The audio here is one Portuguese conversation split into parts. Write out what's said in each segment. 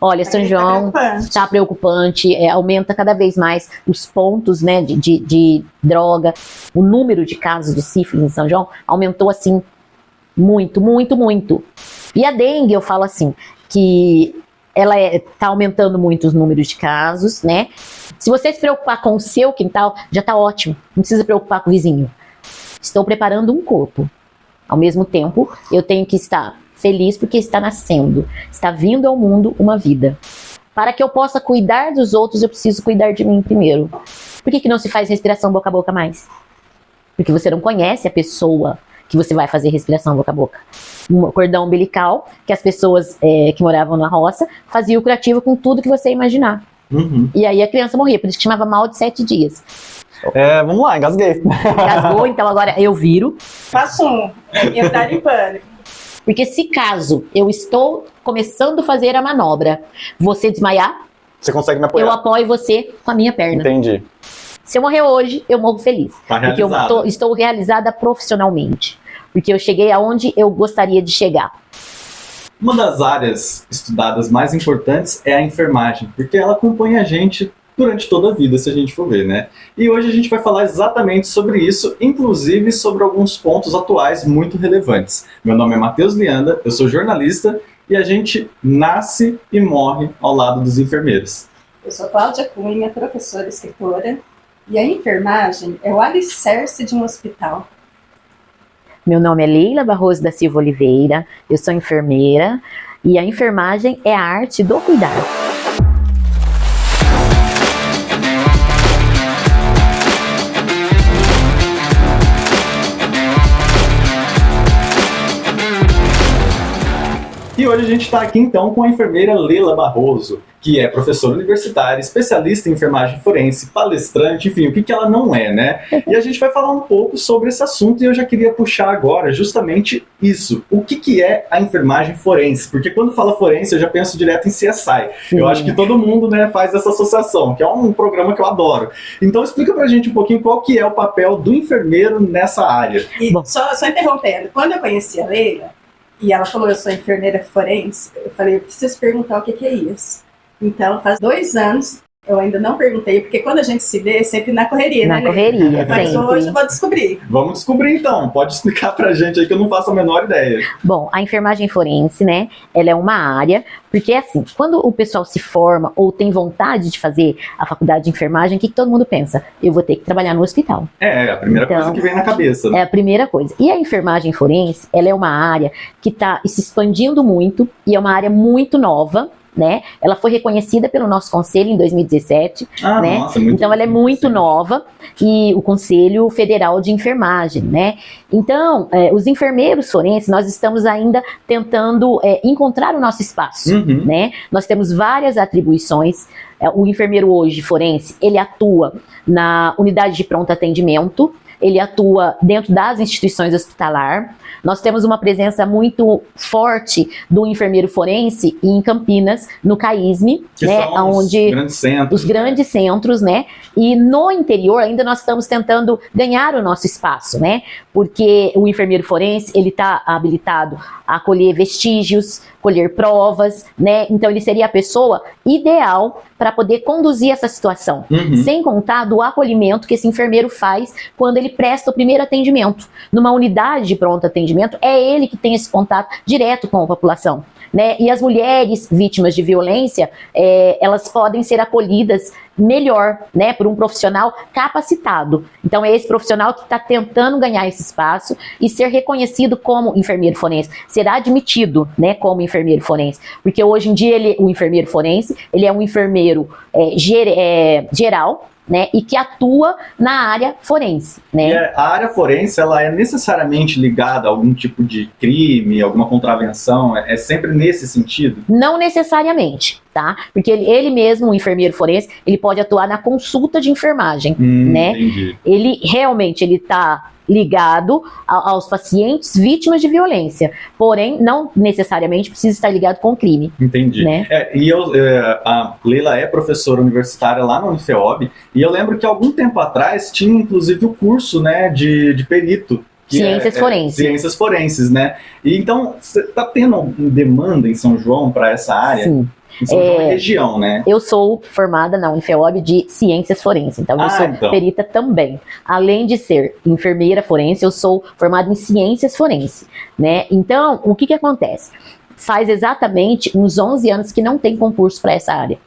Olha, São João está preocupante, aumenta cada vez mais os pontos, né, de droga. O número de casos de sífilis em São João aumentou, assim, muito, muito, muito. E a dengue, eu falo assim, que ela está aumentando muito os números de casos, né? Se você se preocupar com o seu quintal, já está ótimo. Não precisa preocupar com o vizinho. Estou preparando um corpo. Ao mesmo tempo, eu tenho que estar feliz porque está nascendo, está vindo ao mundo uma vida. Para que eu possa cuidar dos outros, eu preciso cuidar de mim primeiro. Por que não se faz respiração boca a boca mais? Porque você não conhece a pessoa que você vai fazer respiração boca a boca. Um cordão umbilical, que as pessoas que moravam na roça faziam o curativo com tudo que você imaginar. Uhum. E aí a criança morria, por isso que chamava mal de 7 dias. Vamos lá, engasguei. Engasgou, então agora eu viro. Faço entrar em pânico. Porque se caso eu estou começando a fazer a manobra, você desmaiar, você consegue me apoiar? Eu apoio você com a minha perna. Entendi. Se eu morrer hoje, eu morro feliz. Tá porque eu estou realizada profissionalmente. Porque eu cheguei aonde eu gostaria de chegar. Uma das áreas estudadas mais importantes é a enfermagem, porque ela acompanha a gente durante toda a vida, se a gente for ver, né? E hoje a gente vai falar exatamente sobre isso, inclusive sobre alguns pontos atuais muito relevantes. Meu nome é Matheus Lianda, eu sou jornalista e a gente nasce e morre ao lado dos enfermeiros. Eu sou Cláudia Cunha, professora e escritora, e a enfermagem é o alicerce de um hospital. Meu nome é Leila Barroso da Silva Oliveira, eu sou enfermeira e a enfermagem é a arte do cuidar. E hoje a gente está aqui então com a enfermeira Leila Barroso, que é professora universitária, especialista em enfermagem forense, palestrante, enfim, o que ela não é, né? E a gente vai falar um pouco sobre esse assunto e eu já queria puxar agora justamente isso. O que é a enfermagem forense? Porque quando fala forense eu já penso direto em CSI. Sim. Eu acho que todo mundo, né, faz essa associação, que é um programa que eu adoro. Então explica pra gente um pouquinho qual que é o papel do enfermeiro nessa área. E só interrompendo, quando eu conheci a Leila, e ela falou, eu sou enfermeira forense, eu falei, eu preciso perguntar o que é isso. Então, faz 2 anos, eu ainda não perguntei, porque quando a gente se vê, é sempre na correria, né? Na correria, Mas sempre. hoje eu vou descobrir. Vamos descobrir então, pode explicar pra gente aí que eu não faço a menor ideia. Bom, a enfermagem forense, né, ela é uma área, porque assim, quando o pessoal se forma ou tem vontade de fazer a faculdade de enfermagem, o que todo mundo pensa? Eu vou ter que trabalhar no hospital. É a primeira coisa que vem na cabeça. Né? É a primeira coisa. E a enfermagem forense, ela é uma área que está se expandindo muito e é uma área muito nova, né? Ela foi reconhecida pelo nosso conselho em 2017, né? Nossa, então ela é muito nova, e o Conselho Federal de Enfermagem, né? Então, os enfermeiros forenses, nós estamos ainda tentando encontrar o nosso espaço, né? Nós temos várias atribuições. O enfermeiro hoje forense, ele atua na unidade de pronto atendimento, ele atua dentro das instituições hospitalar. Nós temos uma presença muito forte do enfermeiro forense em Campinas, no CAISM, que né, são onde os grandes centros, né? E no interior ainda nós estamos tentando ganhar o nosso espaço, né? Porque o enfermeiro forense, ele está habilitado a colher vestígios, colher provas, né? Então ele seria a pessoa ideal para poder conduzir essa situação, sem contar do acolhimento que esse enfermeiro faz quando ele presta o primeiro atendimento. Numa unidade de pronto atendimento, é ele que tem esse contato direto com a população, né? E as mulheres vítimas de violência, elas podem ser acolhidas melhor, né, por um profissional capacitado. Então é esse profissional que está tentando ganhar esse espaço e ser reconhecido como enfermeiro forense, ser admitido, né, como enfermeiro forense, porque hoje em dia o enfermeiro forense, ele é um enfermeiro geral, né, e que atua na área forense, né? E a área forense, ela é necessariamente ligada a algum tipo de crime, alguma contravenção? É sempre nesse sentido? Não necessariamente, tá? Porque ele mesmo, o enfermeiro forense, ele pode atuar na consulta de enfermagem, né? Entendi. Ele realmente, ele tá ligado aos pacientes vítimas de violência, porém não necessariamente precisa estar ligado com o crime. Entendi. Né? A Leila é professora universitária lá na Unifeob, e eu lembro que algum tempo atrás tinha inclusive o curso, né, de perito. Ciências forenses. Ciências forenses, né? E então, você está tendo demanda em São João para essa área? Sim. Em São João e região, né? Eu sou formada na UniFeob de Ciências Forenses, então eu sou perita também. Além de ser enfermeira forense, eu sou formada em Ciências Forenses, né? Então, o que acontece? Faz exatamente uns 11 anos que não tem concurso para essa área.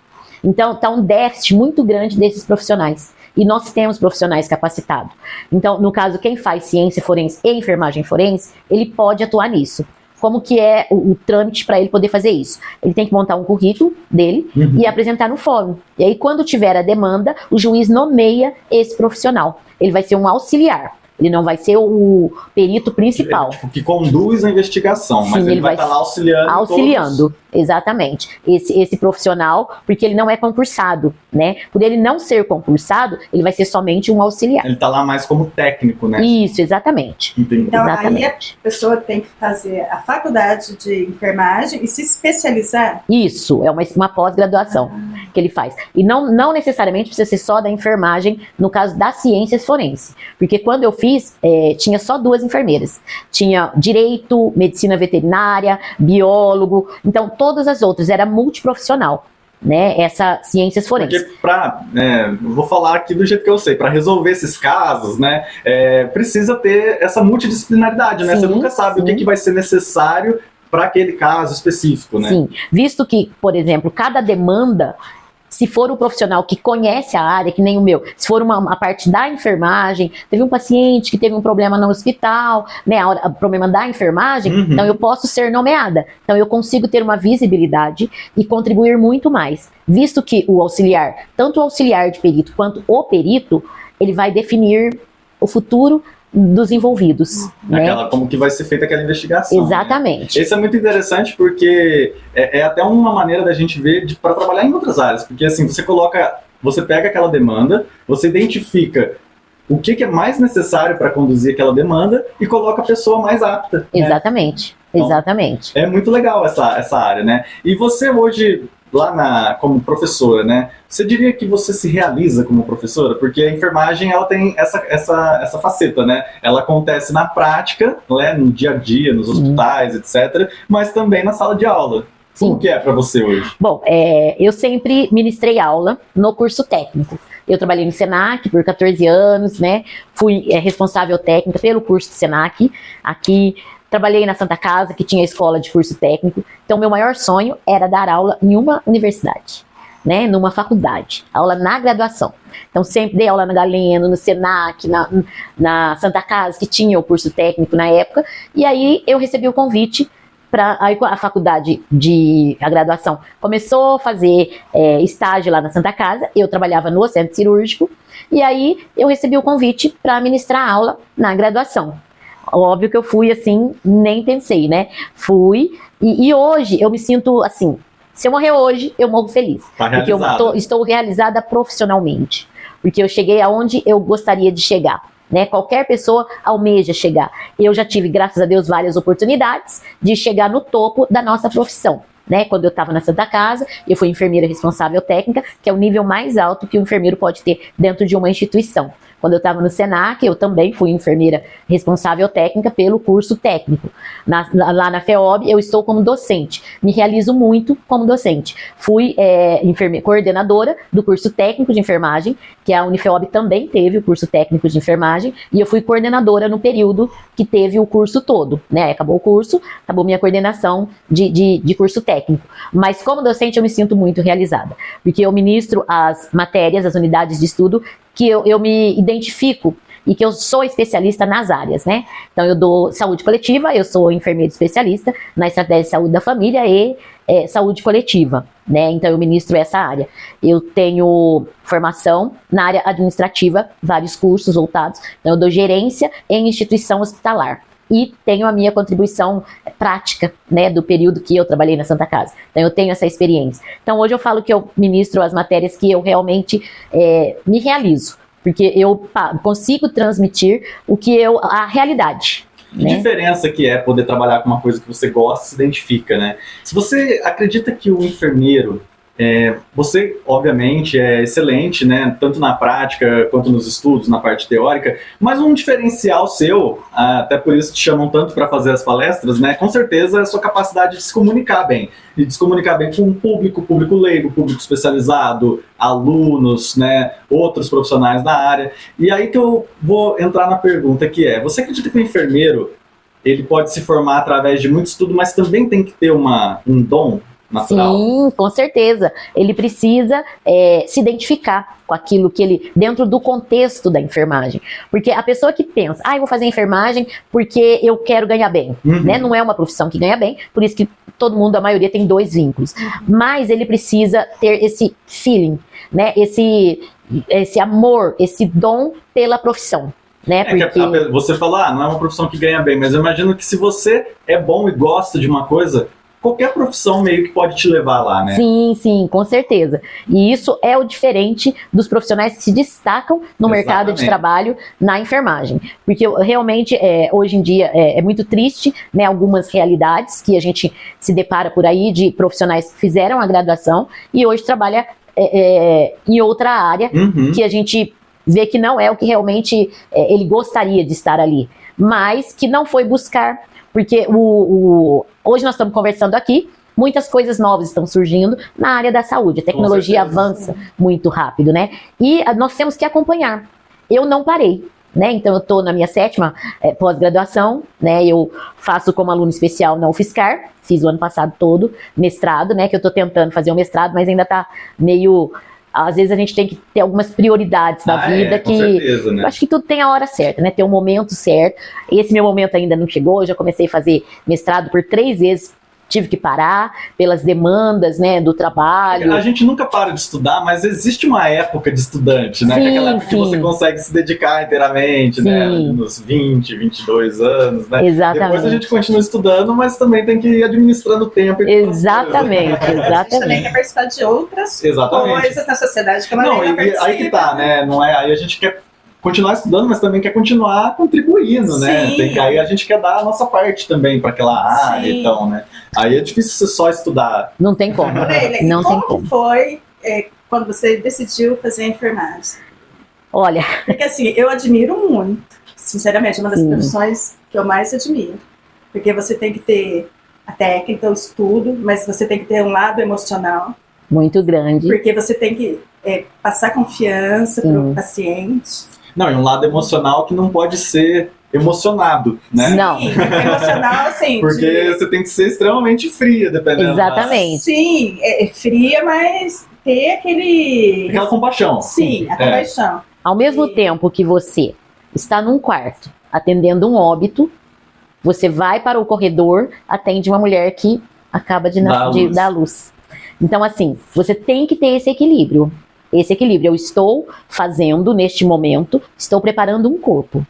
Então, está um déficit muito grande desses profissionais. E nós temos profissionais capacitados. Então, no caso, quem faz ciência forense e enfermagem forense, ele pode atuar nisso. Como que é o trâmite para ele poder fazer isso? Ele tem que montar um currículo dele e apresentar no fórum. E aí, quando tiver a demanda, o juiz nomeia esse profissional. Ele vai ser um auxiliar. Ele não vai ser o perito principal. Tipo, que conduz a investigação, mas ele vai estar lá auxiliando. Auxiliando, exatamente. Esse profissional, porque ele não é concursado, né? Por ele não ser concursado, ele vai ser somente um auxiliar. Ele está lá mais como técnico, né? Isso, exatamente. Entendi. Então, exatamente. aí a pessoa tem que fazer a faculdade de enfermagem e se especializar? Isso, é uma pós-graduação que ele faz. E não necessariamente precisa ser só da enfermagem, no caso das ciências forenses. Porque quando eu fiz, tinha só 2 enfermeiras. Tinha direito, medicina veterinária, biólogo. Então, todas as outras, era multiprofissional, né? Essa ciências forenses. Porque vou falar aqui do jeito que eu sei, para resolver esses casos, né? Precisa ter essa multidisciplinaridade, né? Sim, você nunca sabe o que vai ser necessário para aquele caso específico, né? Sim, visto que, por exemplo, cada demanda, se for um profissional que conhece a área, que nem o meu, se for a parte da enfermagem, teve um paciente que teve um problema no hospital, né, o problema da enfermagem, então eu posso ser nomeada. Então eu consigo ter uma visibilidade e contribuir muito mais. Visto que o auxiliar, tanto o auxiliar de perito quanto o perito, ele vai definir o futuro dos envolvidos. Né? Como que vai ser feita aquela investigação. Exatamente. Né? Isso é muito interessante porque é até uma maneira da gente ver para trabalhar em outras áreas. Porque assim, você pega aquela demanda, você identifica o que é mais necessário para conduzir aquela demanda e coloca a pessoa mais apta. Exatamente. Né? Então, exatamente. É muito legal essa área, né? E você hoje, como professora, né? Você diria que você se realiza como professora? Porque a enfermagem, ela tem essa faceta, né? Ela acontece na prática, né? No dia a dia, nos hospitais, etc. Mas também na sala de aula. Sim. Como que é para você hoje? Bom, eu sempre ministrei aula no curso técnico. Eu trabalhei no Senac por 14 anos, né? Fui responsável técnica pelo curso do Senac aqui. Trabalhei na Santa Casa, que tinha escola de curso técnico. Então, meu maior sonho era dar aula em uma universidade, né? Numa faculdade. Aula na graduação. Então, sempre dei aula na Galeno, no Senac, na Santa Casa, que tinha o curso técnico na época. E aí, eu recebi o convite para a faculdade a graduação. Começou a fazer estágio lá na Santa Casa. Eu trabalhava no centro cirúrgico. E aí, eu recebi o convite para ministrar aula na graduação. Óbvio que eu fui assim, nem pensei, né? Fui, e hoje eu me sinto assim, se eu morrer hoje, eu morro feliz. Porque eu estou realizada profissionalmente. Porque eu cheguei aonde eu gostaria de chegar, né? Qualquer pessoa almeja chegar. Eu já tive, graças a Deus, várias oportunidades de chegar no topo da nossa profissão. Né? Quando eu estava na Santa Casa, eu fui enfermeira responsável técnica, que é o nível mais alto que o enfermeiro pode ter dentro de uma instituição. Quando eu estava no Senac, eu também fui enfermeira responsável técnica pelo curso técnico. Lá na FEOB, eu estou como docente. Me realizo muito como docente. Fui coordenadora do curso técnico de enfermagem, que a UniFeob também teve o curso técnico de enfermagem, e eu fui coordenadora no período que teve o curso todo. Né? Acabou o curso, acabou minha coordenação de curso técnico. Mas como docente, eu me sinto muito realizada, porque eu ministro as matérias, as unidades de estudo, que eu me identifico e que eu sou especialista nas áreas, né? Então eu dou saúde coletiva, eu sou enfermeira especialista na estratégia de saúde da família e saúde coletiva, né? Então eu ministro essa área. Eu tenho formação na área administrativa, vários cursos voltados. Então eu dou gerência em instituição hospitalar. E tenho a minha contribuição prática, né, do período que eu trabalhei na Santa Casa. Então eu tenho essa experiência. Então hoje eu falo que eu ministro as matérias que eu realmente me realizo, porque eu consigo transmitir a realidade. Que diferença que é poder trabalhar com uma coisa que você gosta e se identifica, né? Se você acredita que o enfermeiro, Você, obviamente, é excelente, né? Tanto na prática quanto nos estudos, na parte teórica, mas um diferencial seu, até por isso te chamam tanto para fazer as palestras, né? Com certeza é a sua capacidade de se comunicar bem. E de se comunicar bem com o público leigo, público especializado, alunos, né? Outros profissionais da área. E aí que eu vou entrar na pergunta que é: você acredita que o enfermeiro ele pode se formar através de muito estudo, mas também tem que ter um dom natural? Sim, com certeza. Ele precisa se identificar com aquilo que ele, dentro do contexto da enfermagem. Porque a pessoa que pensa, eu vou fazer enfermagem porque eu quero ganhar bem, né? Não é uma profissão que ganha bem, por isso que todo mundo, a maioria, tem 2 vínculos. Mas ele precisa ter esse feeling, né? Esse amor, esse dom pela profissão. Né? Porque... Você fala, não é uma profissão que ganha bem, mas eu imagino que se você é bom e gosta de uma coisa, qualquer profissão meio que pode te levar lá, né? Sim, sim, com certeza. E isso é o diferente dos profissionais que se destacam no mercado de trabalho na enfermagem. Porque realmente, hoje em dia, é muito triste, né, algumas realidades que a gente se depara por aí de profissionais que fizeram a graduação e hoje trabalha em outra área que a gente vê que não é o que realmente ele gostaria de estar ali, mas que não foi buscar, porque hoje nós estamos conversando aqui, muitas coisas novas estão surgindo na área da saúde, a tecnologia avança muito rápido, né? E nós temos que acompanhar. Eu não parei, né? Então eu estou na minha 7ª pós-graduação, né? Eu faço como aluno especial na UFSCar, fiz o ano passado todo, mestrado, né? Que eu estou tentando fazer um mestrado, mas ainda está meio... Às vezes a gente tem que ter algumas prioridades da vida com certeza, né? Eu acho que tudo tem a hora certa, né? Tem um momento certo. Esse meu momento ainda não chegou. Eu já comecei a fazer mestrado por 3 vezes. Tive que parar pelas demandas, né, do trabalho. A gente nunca para de estudar, mas existe uma época de estudante, né? Sim, que é aquela época que você consegue se dedicar inteiramente, né? Nos 20, 22 anos, né? Exatamente. Depois a gente continua estudando, mas também tem que ir administrando o tempo. Exatamente, A gente também quer participar de outras coisas na sociedade que aí que tá, né? Não é, aí a gente quer continuar estudando, mas também quer continuar contribuindo, né? Aí a gente quer dar a nossa parte também para aquela área, então, né? Aí é difícil você só estudar. Não tem como. Não tem como. Foi quando você decidiu fazer a enfermagem? Olha... Porque assim, eu admiro muito, sinceramente, é uma das profissões que eu mais admiro. Porque você tem que ter a técnica, o estudo, mas você tem que ter um lado emocional. Muito grande. Porque você tem que passar confiança para o paciente. Não, e um lado emocional que não pode ser emocionado, né? Não. Emocional, sim. Porque você tem que ser extremamente fria, dependendo. Exatamente. Sim, fria, mas ter aquela compaixão. Sim, a compaixão. Ao mesmo tempo que você está num quarto atendendo um óbito, você vai para o corredor, atende uma mulher que acaba de dar luz. Então, assim, você tem que ter esse equilíbrio. Esse equilíbrio. Eu estou fazendo, neste momento, estou preparando um corpo.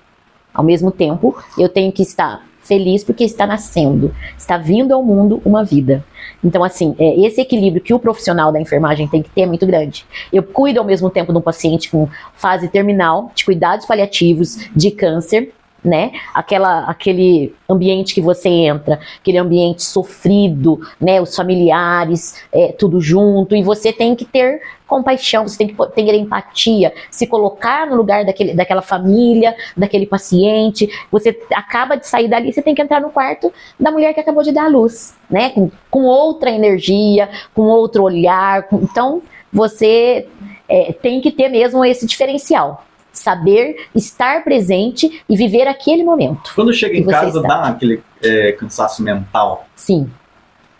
Ao mesmo tempo, eu tenho que estar feliz porque está nascendo, está vindo ao mundo uma vida. Então, assim, esse equilíbrio que o profissional da enfermagem tem que ter é muito grande. Eu cuido ao mesmo tempo de um paciente com fase terminal, de cuidados paliativos, de câncer, né? Aquele ambiente que você entra, aquele ambiente sofrido, né? Os familiares, tudo junto, e você tem que ter compaixão, você tem que ter empatia, se colocar no lugar daquela família, daquele paciente. Você acaba de sair dali, você tem que entrar no quarto da mulher que acabou de dar a luz, né? Com outra energia, com outro olhar. Então, você tem que ter mesmo esse diferencial. Saber estar presente e viver aquele momento. Quando chega em casa, dá aquele cansaço mental? Sim,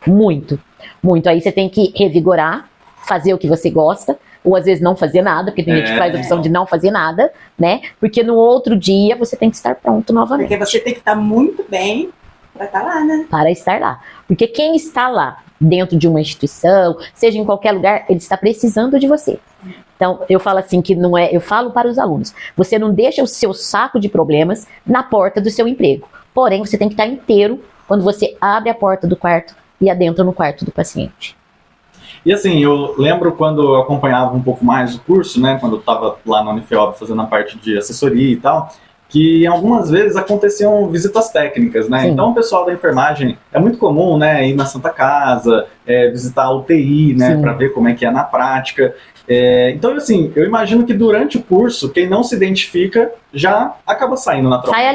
muito, muito. Aí você tem que revigorar, fazer o que você gosta, ou às vezes não fazer nada, porque tem gente que faz a opção de não fazer nada, né? Porque no outro dia você tem que estar pronto novamente. Porque você tem que estar muito bem para estar lá, né? Para estar lá. Porque quem está lá dentro de uma instituição, seja em qualquer lugar, ele está precisando de você. Então, eu falo assim que não é, eu falo para os alunos, você não deixa o seu saco de problemas na porta do seu emprego. Porém, você tem que estar inteiro quando você abre a porta do quarto e adentra no quarto do paciente. E assim, eu lembro quando eu acompanhava um pouco mais o curso, né, quando eu estava lá na Unifeob fazendo a parte de assessoria e tal, que algumas vezes aconteciam visitas técnicas, né? Sim. Então o pessoal da enfermagem é muito comum, né, ir na Santa Casa, visitar a UTI, né, para ver como é que é na prática. Então, assim, eu imagino que durante o curso, quem não se identifica já acaba saindo na troca. Sai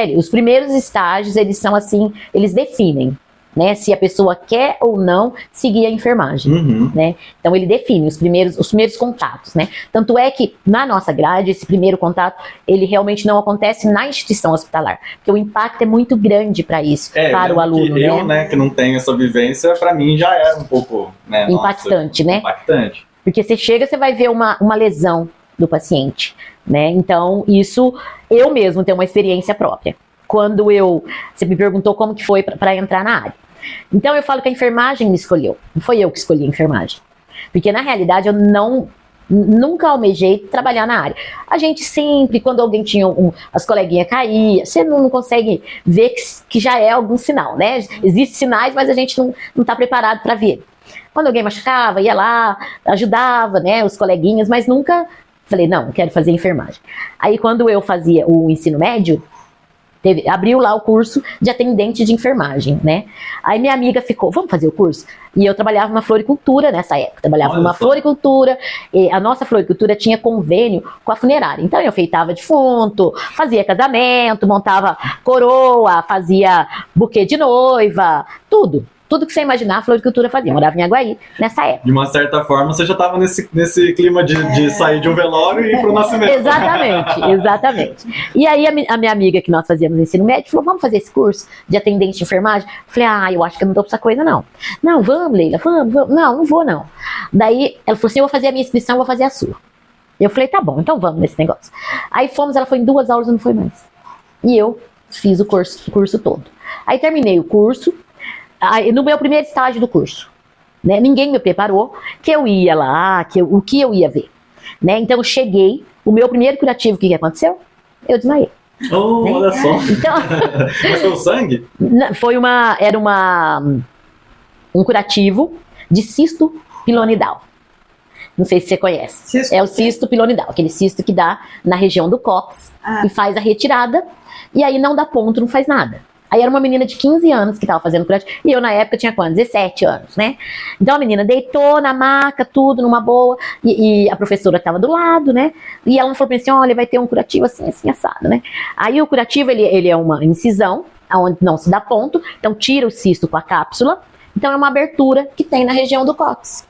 ali. Os primeiros estágios, eles são assim, eles definem, né, se a pessoa quer ou não seguir a enfermagem, né? Então ele define os primeiros contatos, né? Tanto é que na nossa grade, esse primeiro contato, ele realmente não acontece na instituição hospitalar, porque o impacto é muito grande para isso, para o aluno, que eu, né, que não tenho essa vivência, para mim já é um pouco, né, impactante, né? Impactante. Porque você chega, você vai ver uma lesão do paciente, né? Então isso, eu mesmo tenho uma experiência própria. Quando você me perguntou como que foi para entrar na área. Então eu falo que a enfermagem me escolheu, não foi eu que escolhi a enfermagem. Porque na realidade eu nunca almejei trabalhar na área. A gente sempre, quando alguém tinha as coleguinhas caíam, você não consegue ver que já é algum sinal, né? Existem sinais, mas a gente não está preparado para ver. Quando alguém machucava, ia lá, ajudava, né, os coleguinhas, mas nunca falei, não, quero fazer enfermagem. Aí quando eu fazia o ensino médio, abriu lá o curso de atendente de enfermagem, né? Aí minha amiga ficou, vamos fazer o curso? E eu trabalhava numa floricultura nessa época, floricultura, e a nossa floricultura tinha convênio com a funerária. Então eu enfeitava defunto, fazia casamento, montava coroa, fazia buquê de noiva, tudo que você imaginar, a floricultura fazia. Morava em Aguaí nessa época. De uma certa forma, você já estava nesse clima de sair de um velório e ir pro nascimento. Exatamente. E aí a minha amiga que nós fazíamos ensino médio falou, vamos fazer esse curso de atendente de enfermagem? Falei, eu acho que eu não dou pra essa coisa não. Não, vamos, Leila, vamos. Não vou não. Daí ela falou assim, eu vou fazer a minha inscrição, vou fazer a sua. Eu falei, tá bom, então vamos nesse negócio. Aí fomos, ela foi em 2 aulas e não foi mais. E eu fiz o curso todo. Aí terminei o curso, no meu primeiro estágio do curso, né, ninguém me preparou que eu ia lá, o que eu ia ver, né? Então eu cheguei, o meu primeiro curativo, o que aconteceu? Eu desmaiei. Oh, né? Olha só. Então, mas foi o sangue? Era um curativo de cisto pilonidal. Não sei se você conhece. É o cisto pilonidal, aquele cisto que dá na região do cóccix e faz a retirada, e aí não dá ponto, não faz nada. Aí era uma menina de 15 anos que estava fazendo curativo. E eu, na época, tinha quanto? 17 anos, né? Então a menina deitou na maca, tudo, numa boa. E a professora estava do lado, né? E ela falou assim, olha, vai ter um curativo assim, assim, assado, né? Aí o curativo, ele é uma incisão, onde não se dá ponto. Então tira o cisto com a cápsula. Então é uma abertura que tem na região do cóccix.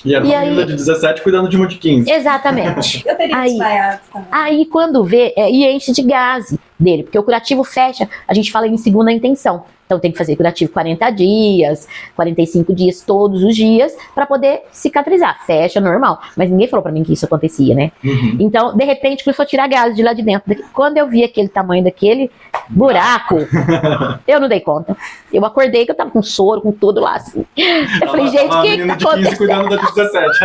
E era uma menina de 17 cuidando de uma de 15. Exatamente. Eu teria desmaiado também. Aí quando vê, e enche de gase dele, porque o curativo fecha, a gente fala em segunda intenção. Então tem que fazer curativo 40 dias, 45 dias, todos os dias, para poder cicatrizar. Fecha normal. Mas ninguém falou pra mim que isso acontecia, né? Então, de repente, começou a tirar gás de lá de dentro. Quando eu vi aquele tamanho daquele buraco, eu não dei conta. Eu acordei que eu tava com soro, com tudo lá, assim. Eu falei, gente, o que tá acontecendo? 15 cuidando da de 17.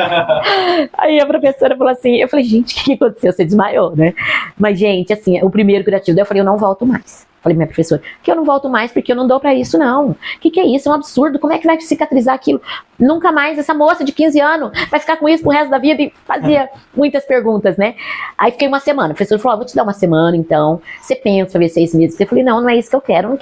Aí a professora falou assim, eu falei, gente, o que aconteceu? Você desmaiou, né? Mas, gente, assim, o primeiro curativo, daí eu falei, eu não volto mais. Falei pra minha professora, que eu não volto mais porque eu não dou pra isso, não. Que é isso? É um absurdo. Como é que vai cicatrizar aquilo? Nunca mais essa moça de 15 anos vai ficar com isso pro resto da vida, e fazia muitas perguntas, né? Aí fiquei uma semana. A professora falou, vou te dar uma semana, então. Você pensa pra ver 6 meses. Eu falei, não é isso que eu quero, não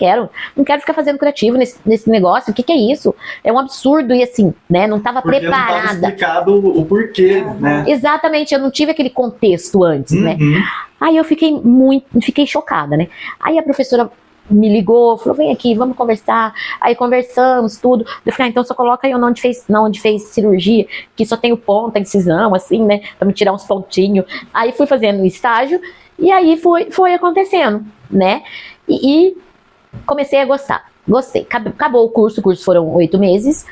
quero ficar fazendo curativo nesse negócio. O que é isso? É um absurdo. E assim, né? Não tava preparada. Não tava explicado o porquê, né? Exatamente, eu não tive aquele contexto antes, né? Aí eu fiquei chocada, né? Aí a professora me ligou, falou, vem aqui, vamos conversar. Aí conversamos, tudo. Eu falei, então só coloca aí onde fez cirurgia, que só tem o ponto, a incisão, assim, né? Pra me tirar uns pontinhos. Aí fui fazendo o estágio, e aí foi acontecendo, né? E comecei a gostar. Gostei. Acabou o curso foram 8 meses.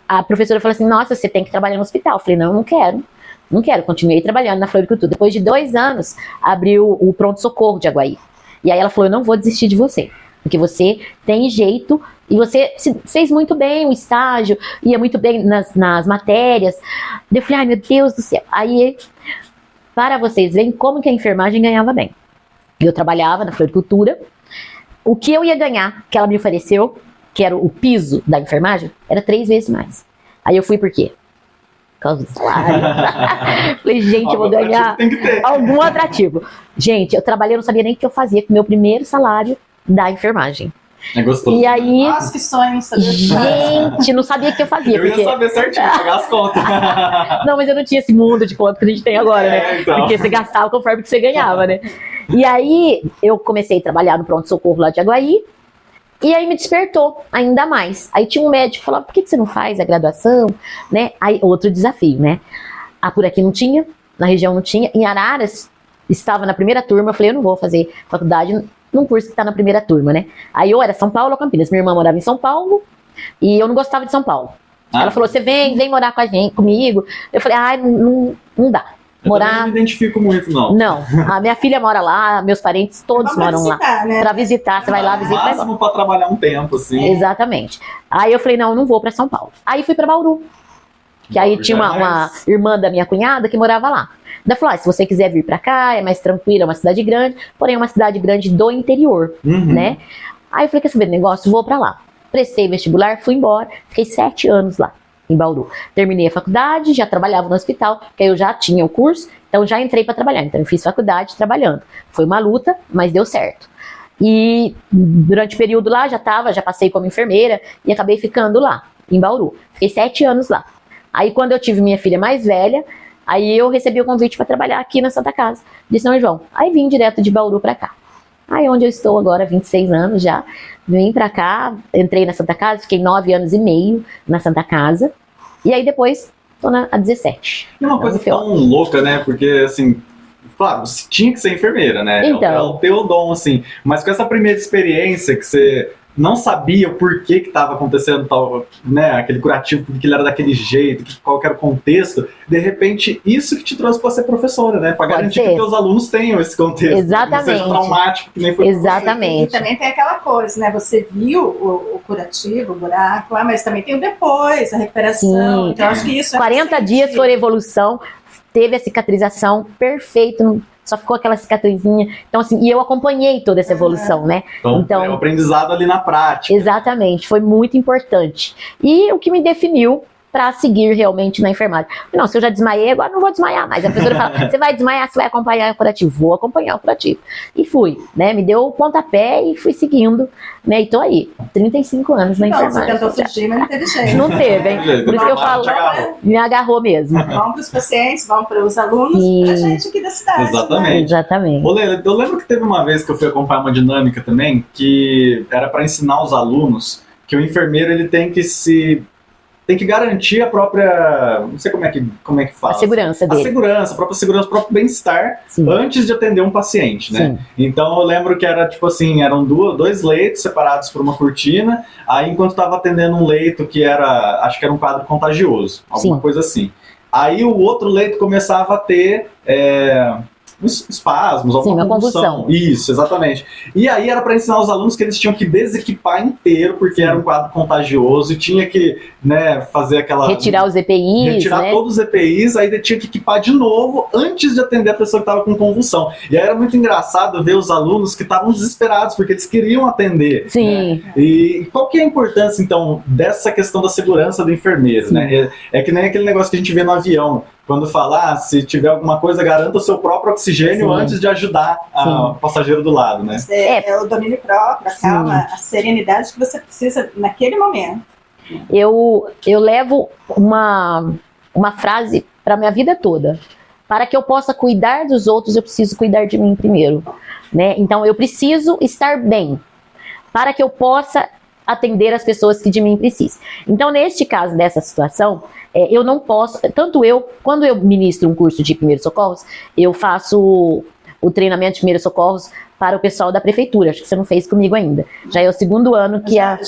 A professora falou assim, nossa, você tem que trabalhar no hospital. Eu falei, não quero. Não quero, continuei trabalhando na floricultura. Depois de 2 anos, abriu o pronto-socorro de Aguaí. E aí ela falou, eu não vou desistir de você, porque você tem jeito, e você fez muito bem o estágio, ia muito bem nas matérias. Eu falei, ai meu Deus do céu. Aí, para vocês verem como que a enfermagem ganhava bem. Eu trabalhava na floricultura, o que eu ia ganhar, que ela me ofereceu, que era o piso da enfermagem, era 3 vezes mais. Aí eu fui por quê? causa do salário. Falei, gente, eu vou Algum atrativo ganhar tem que ter. algum atrativo. Gente, eu trabalhei, eu não sabia nem o que eu fazia com o meu primeiro salário da enfermagem. É gostoso. E aí, Nossa, que sonho, não sabia o que fazer. gente, não sabia o que eu fazia. Eu ia Porque... saber certinho, pagar as contas. Não, mas eu não tinha esse mundo de conta que a gente tem agora, né? Então. Porque você gastava conforme que você ganhava, né? E aí, eu comecei a trabalhar no pronto-socorro lá de Aguaí, e aí me despertou ainda mais. Aí tinha um médico que falava, por que você não faz a graduação? Né? Aí, outro desafio, né? Por aqui não tinha, na região não tinha. Em Araras, estava na primeira turma, eu falei, eu não vou fazer faculdade num curso que está na primeira turma, né? Aí eu era São Paulo ou Campinas. Minha irmã morava em São Paulo e eu não gostava de São Paulo. Ela falou, você vem morar com a gente, comigo. Eu falei, não dá. Eu também não me identifico muito, não. Não, a minha filha mora lá, meus parentes todos Pra moram lá. visitar, né? Pra visitar, você vai lá, visita e vai embora. máximo pra trabalhar um tempo, assim. Exatamente. Aí eu falei, não vou pra São Paulo. Aí fui pra Bauru. Que aí Bauru tinha já é uma mais- irmã da minha cunhada que morava lá. Daí falou, se você quiser vir pra cá, é mais tranquilo, é uma cidade grande, porém é uma cidade grande do interior, Uhum. né? Aí eu falei, quer saber do negócio? Vou pra lá. Prestei vestibular, fui embora, fiquei 7 anos lá, em Bauru. Terminei a faculdade, já trabalhava no hospital, porque aí eu já tinha o curso, então já entrei pra trabalhar. Então eu fiz faculdade trabalhando. Foi uma luta, mas deu certo. E durante o período lá, já passei como enfermeira e acabei ficando lá, em Bauru. Fiquei 7 anos lá. Aí quando eu tive minha filha mais velha, aí eu recebi o convite para trabalhar aqui na Santa Casa de São João. Aí vim direto de Bauru para cá. Aí onde eu estou agora, 26 anos já, vim para cá, entrei na Santa Casa, fiquei 9 anos e meio na Santa Casa. E aí depois, estou há 17. É uma coisa Então, tão louca, né? Porque, assim, claro, você tinha que ser enfermeira, né? Então. É o teu dom, assim. Mas com essa primeira experiência que você não sabia o porquê que estava acontecendo tal, né? Aquele curativo, porque ele era daquele jeito, qual que era o contexto. De repente, isso que te trouxe para ser professora, né? Para Pode garantir ser. que teus alunos tenham esse contexto. Exatamente. Que não seja traumático, que nem foi. Exatamente. E também tem aquela coisa, né? Você viu o curativo, o buraco lá, mas também tem o depois, a recuperação. Sim. Então acho que isso 40 dias foi evolução, teve a cicatrização perfeito, só ficou aquela cicatrizinha. Então, assim, e eu acompanhei toda essa evolução, né? Então, é o aprendizado ali na prática. Exatamente, foi muito importante. E o que me definiu para seguir realmente na enfermagem. Não, se eu já desmaiei, agora não vou desmaiar mais. A professora fala, você vai desmaiar, você vai acompanhar o curativo. Vou acompanhar o curativo. E fui, né? Me deu o pontapé e fui seguindo, né? E tô aí, 35 anos na Não, você enfermagem. tentou fugir, mas não teve jeito. Não teve, hein? Por isso que eu falo, me agarrou mesmo. Vão para os pacientes, vão para os alunos, Sim. para a gente aqui da cidade. Exatamente. Exatamente. Ô, Leila, eu lembro que teve uma vez que eu fui acompanhar uma dinâmica também, que era para ensinar os alunos que o enfermeiro ele tem que garantir a própria, não sei como é que fala. A segurança A dele. segurança, a própria segurança, o próprio bem-estar Sim. antes de atender um paciente, né? Sim. Então eu lembro que era tipo assim, eram dois leitos separados por uma cortina, aí enquanto estava atendendo um leito que era, acho que era um quadro contagioso, alguma Sim. coisa assim. Aí o outro leito começava a ter espasmos, alguma Sim, uma convulsão. Isso, exatamente. E aí era para ensinar os alunos que eles tinham que desequipar inteiro, porque era um quadro contagioso e tinha que, né, fazer aquela... Retirar os EPIs, Retirar né? todos os EPIs, aí tinha que equipar de novo antes de atender a pessoa que estava com convulsão. E aí era muito engraçado ver os alunos que estavam desesperados, porque eles queriam atender. Sim. E qual que é a importância, então, dessa questão da segurança do enfermeiro, né? É que nem aquele negócio que a gente vê no avião, quando fala, se tiver alguma coisa, garanta o seu próprio oxigênio Sim. antes de ajudar o passageiro do lado, né? É o domínio próprio, a calma, a serenidade que você precisa naquele momento. Eu levo uma frase para minha vida toda. Para que eu possa cuidar dos outros, eu preciso cuidar de mim primeiro, né? Então eu preciso estar bem para que eu possa atender as pessoas que de mim precisam. Então, neste caso, dessa situação, eu não posso, quando eu ministro um curso de primeiros socorros, eu faço o treinamento de primeiros socorros para o pessoal da prefeitura. Acho que você não fez comigo ainda. Já é o segundo ano que Já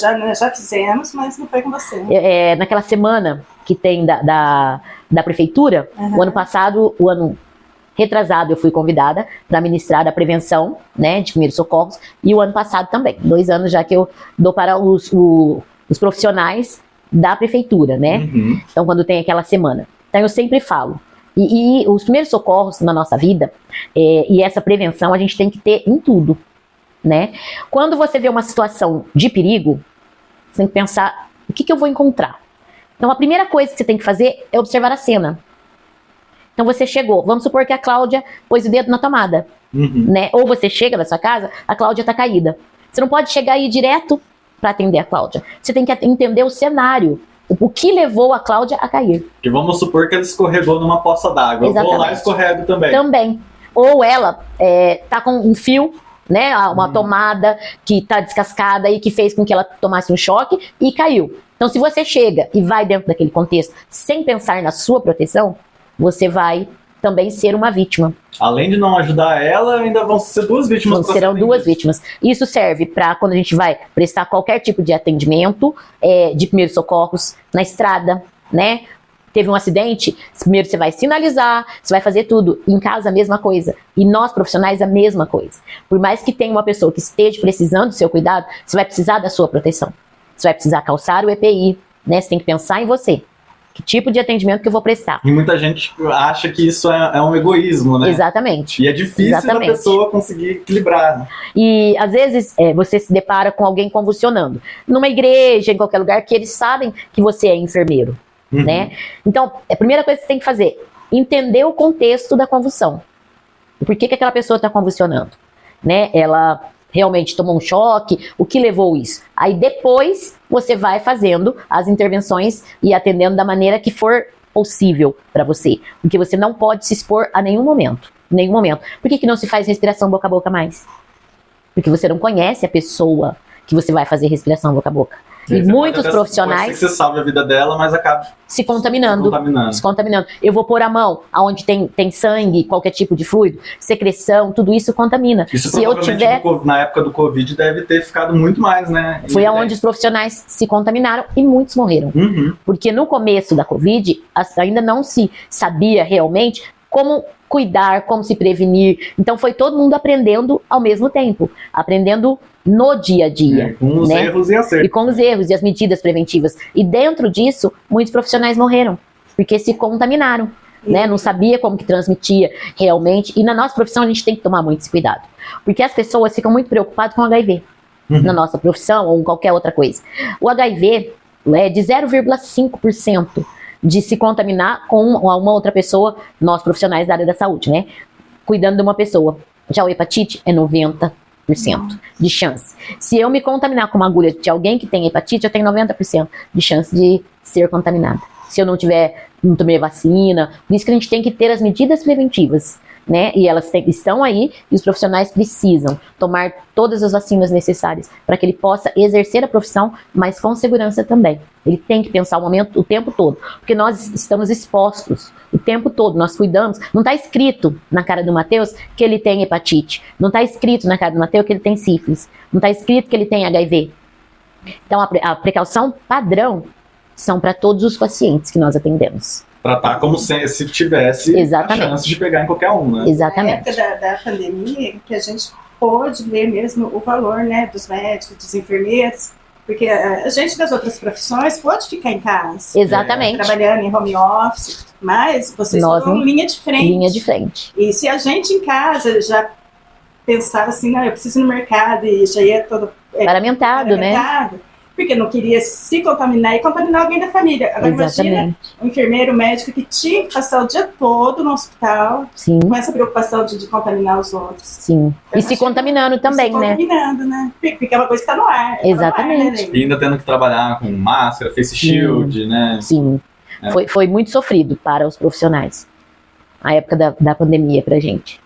fizemos, mas não foi com você. naquela semana que tem da prefeitura, o ano passado, o ano retrasado, eu fui convidada para ministrar a prevenção, né, de primeiros socorros, e o ano passado também, 2 anos já que eu dou para os profissionais da prefeitura, né? Uhum. Então, quando tem aquela semana. Então, eu sempre falo. E os primeiros socorros na nossa vida, e essa prevenção, a gente tem que ter em tudo, né? Quando você vê uma situação de perigo, você tem que pensar, o que eu vou encontrar? Então a primeira coisa que você tem que fazer é observar a cena. Então você chegou, vamos supor que a Cláudia pôs o dedo na tomada, né? Ou você chega na sua casa, a Cláudia tá caída. Você não pode chegar aí direto para atender a Cláudia. Você tem que entender o cenário, o que levou a Cláudia a cair. Que vamos supor que ela escorregou numa poça d'água. Eu vou lá e escorrego também. Também. Ou ela tá com um fio, né? Uma tomada que tá descascada e que fez com que ela tomasse um choque e caiu. Então se você chega e vai dentro daquele contexto sem pensar na sua proteção, você vai também ser uma vítima. Além de não ajudar ela, ainda vão ser duas vítimas. Serão duas vítimas. Isso serve para quando a gente vai prestar qualquer tipo de atendimento, de primeiros socorros, na estrada, né? Teve um acidente, primeiro você vai sinalizar, você vai fazer tudo. Em casa, a mesma coisa. E nós, profissionais, a mesma coisa. Por mais que tenha uma pessoa que esteja precisando do seu cuidado, você vai precisar da sua proteção. Você vai precisar calçar o EPI, né? Você tem que pensar em você. Que tipo de atendimento que eu vou prestar? E muita gente acha que isso é um egoísmo, né? Exatamente. E é difícil da pessoa conseguir equilibrar. Né? E às vezes você se depara com alguém convulsionando. Numa igreja, em qualquer lugar, que eles sabem que você é enfermeiro. Né? Então, a primeira coisa que você tem que fazer, entender o contexto da convulsão. Por que aquela pessoa está convulsionando? Né? Ela realmente tomou um choque, o que levou isso? Aí depois você vai fazendo as intervenções e atendendo da maneira que for possível para você. Porque você não pode se expor a nenhum momento. Nenhum momento. Por que não se faz respiração boca a boca mais? Porque você não conhece a pessoa que você vai fazer respiração boca a boca. E muitos profissionais... Pode ser que você salve a vida dela, mas acaba se contaminando. Se contaminando. Eu vou pôr a mão aonde tem sangue, qualquer tipo de fluido, secreção, tudo isso contamina. Isso se eu tiver... na época do Covid deve ter ficado muito mais, né? Foi aonde os profissionais se contaminaram e muitos morreram. Porque no começo da Covid, ainda não se sabia realmente como cuidar, como se prevenir. Então foi todo mundo aprendendo ao mesmo tempo. Aprendendo no dia a dia. Com os erros e acertos. E com os erros e as medidas preventivas. E dentro disso, muitos profissionais morreram. Porque se contaminaram. Né? Não sabia como que transmitia realmente. E na nossa profissão a gente tem que tomar muito esse cuidado. Porque as pessoas ficam muito preocupadas com o HIV. Na nossa profissão ou em qualquer outra coisa. O HIV é de 0,5% de se contaminar com uma outra pessoa, nós profissionais da área da saúde, né? Cuidando de uma pessoa. Já o hepatite é 90% de chance. Se eu me contaminar com uma agulha de alguém que tem hepatite, eu tenho 90% de chance de ser contaminada. Se eu não tomei vacina, por isso que a gente tem que ter as medidas preventivas, né? E elas estão aí e os profissionais precisam tomar todas as vacinas necessárias para que ele possa exercer a profissão, mas com segurança também. Ele tem que pensar o tempo todo, porque nós estamos expostos o tempo todo, nós cuidamos. Não está escrito na cara do Matheus que ele tem hepatite, não está escrito na cara do Matheus que ele tem sífilis, não está escrito que ele tem HIV. Então a precaução padrão são para todos os pacientes que nós atendemos. Tratar como se tivesse a chance de pegar em qualquer um, né? Exatamente. Na época da pandemia, que a gente pôde ver mesmo o valor, né, dos médicos, dos enfermeiros, porque a gente das outras profissões pode ficar em casa. Exatamente. Trabalhando em home office, mas vocês foram linha de frente. Linha de frente. E se a gente em casa já pensava assim, não, eu preciso ir no mercado e já ia todo... paramentado, né? Porque não queria se contaminar e contaminar alguém da família. Agora imagina um enfermeiro, um médico que tinha que passar o dia todo no hospital. Sim. Com essa preocupação de contaminar os outros. Sim. Então, e se contaminando também, né? Se contaminando, né? Porque é uma coisa que está no ar. Exatamente. No ar, né? E ainda tendo que trabalhar com máscara, face shield, né? Sim. Foi muito sofrido para os profissionais. A época da pandemia pra gente.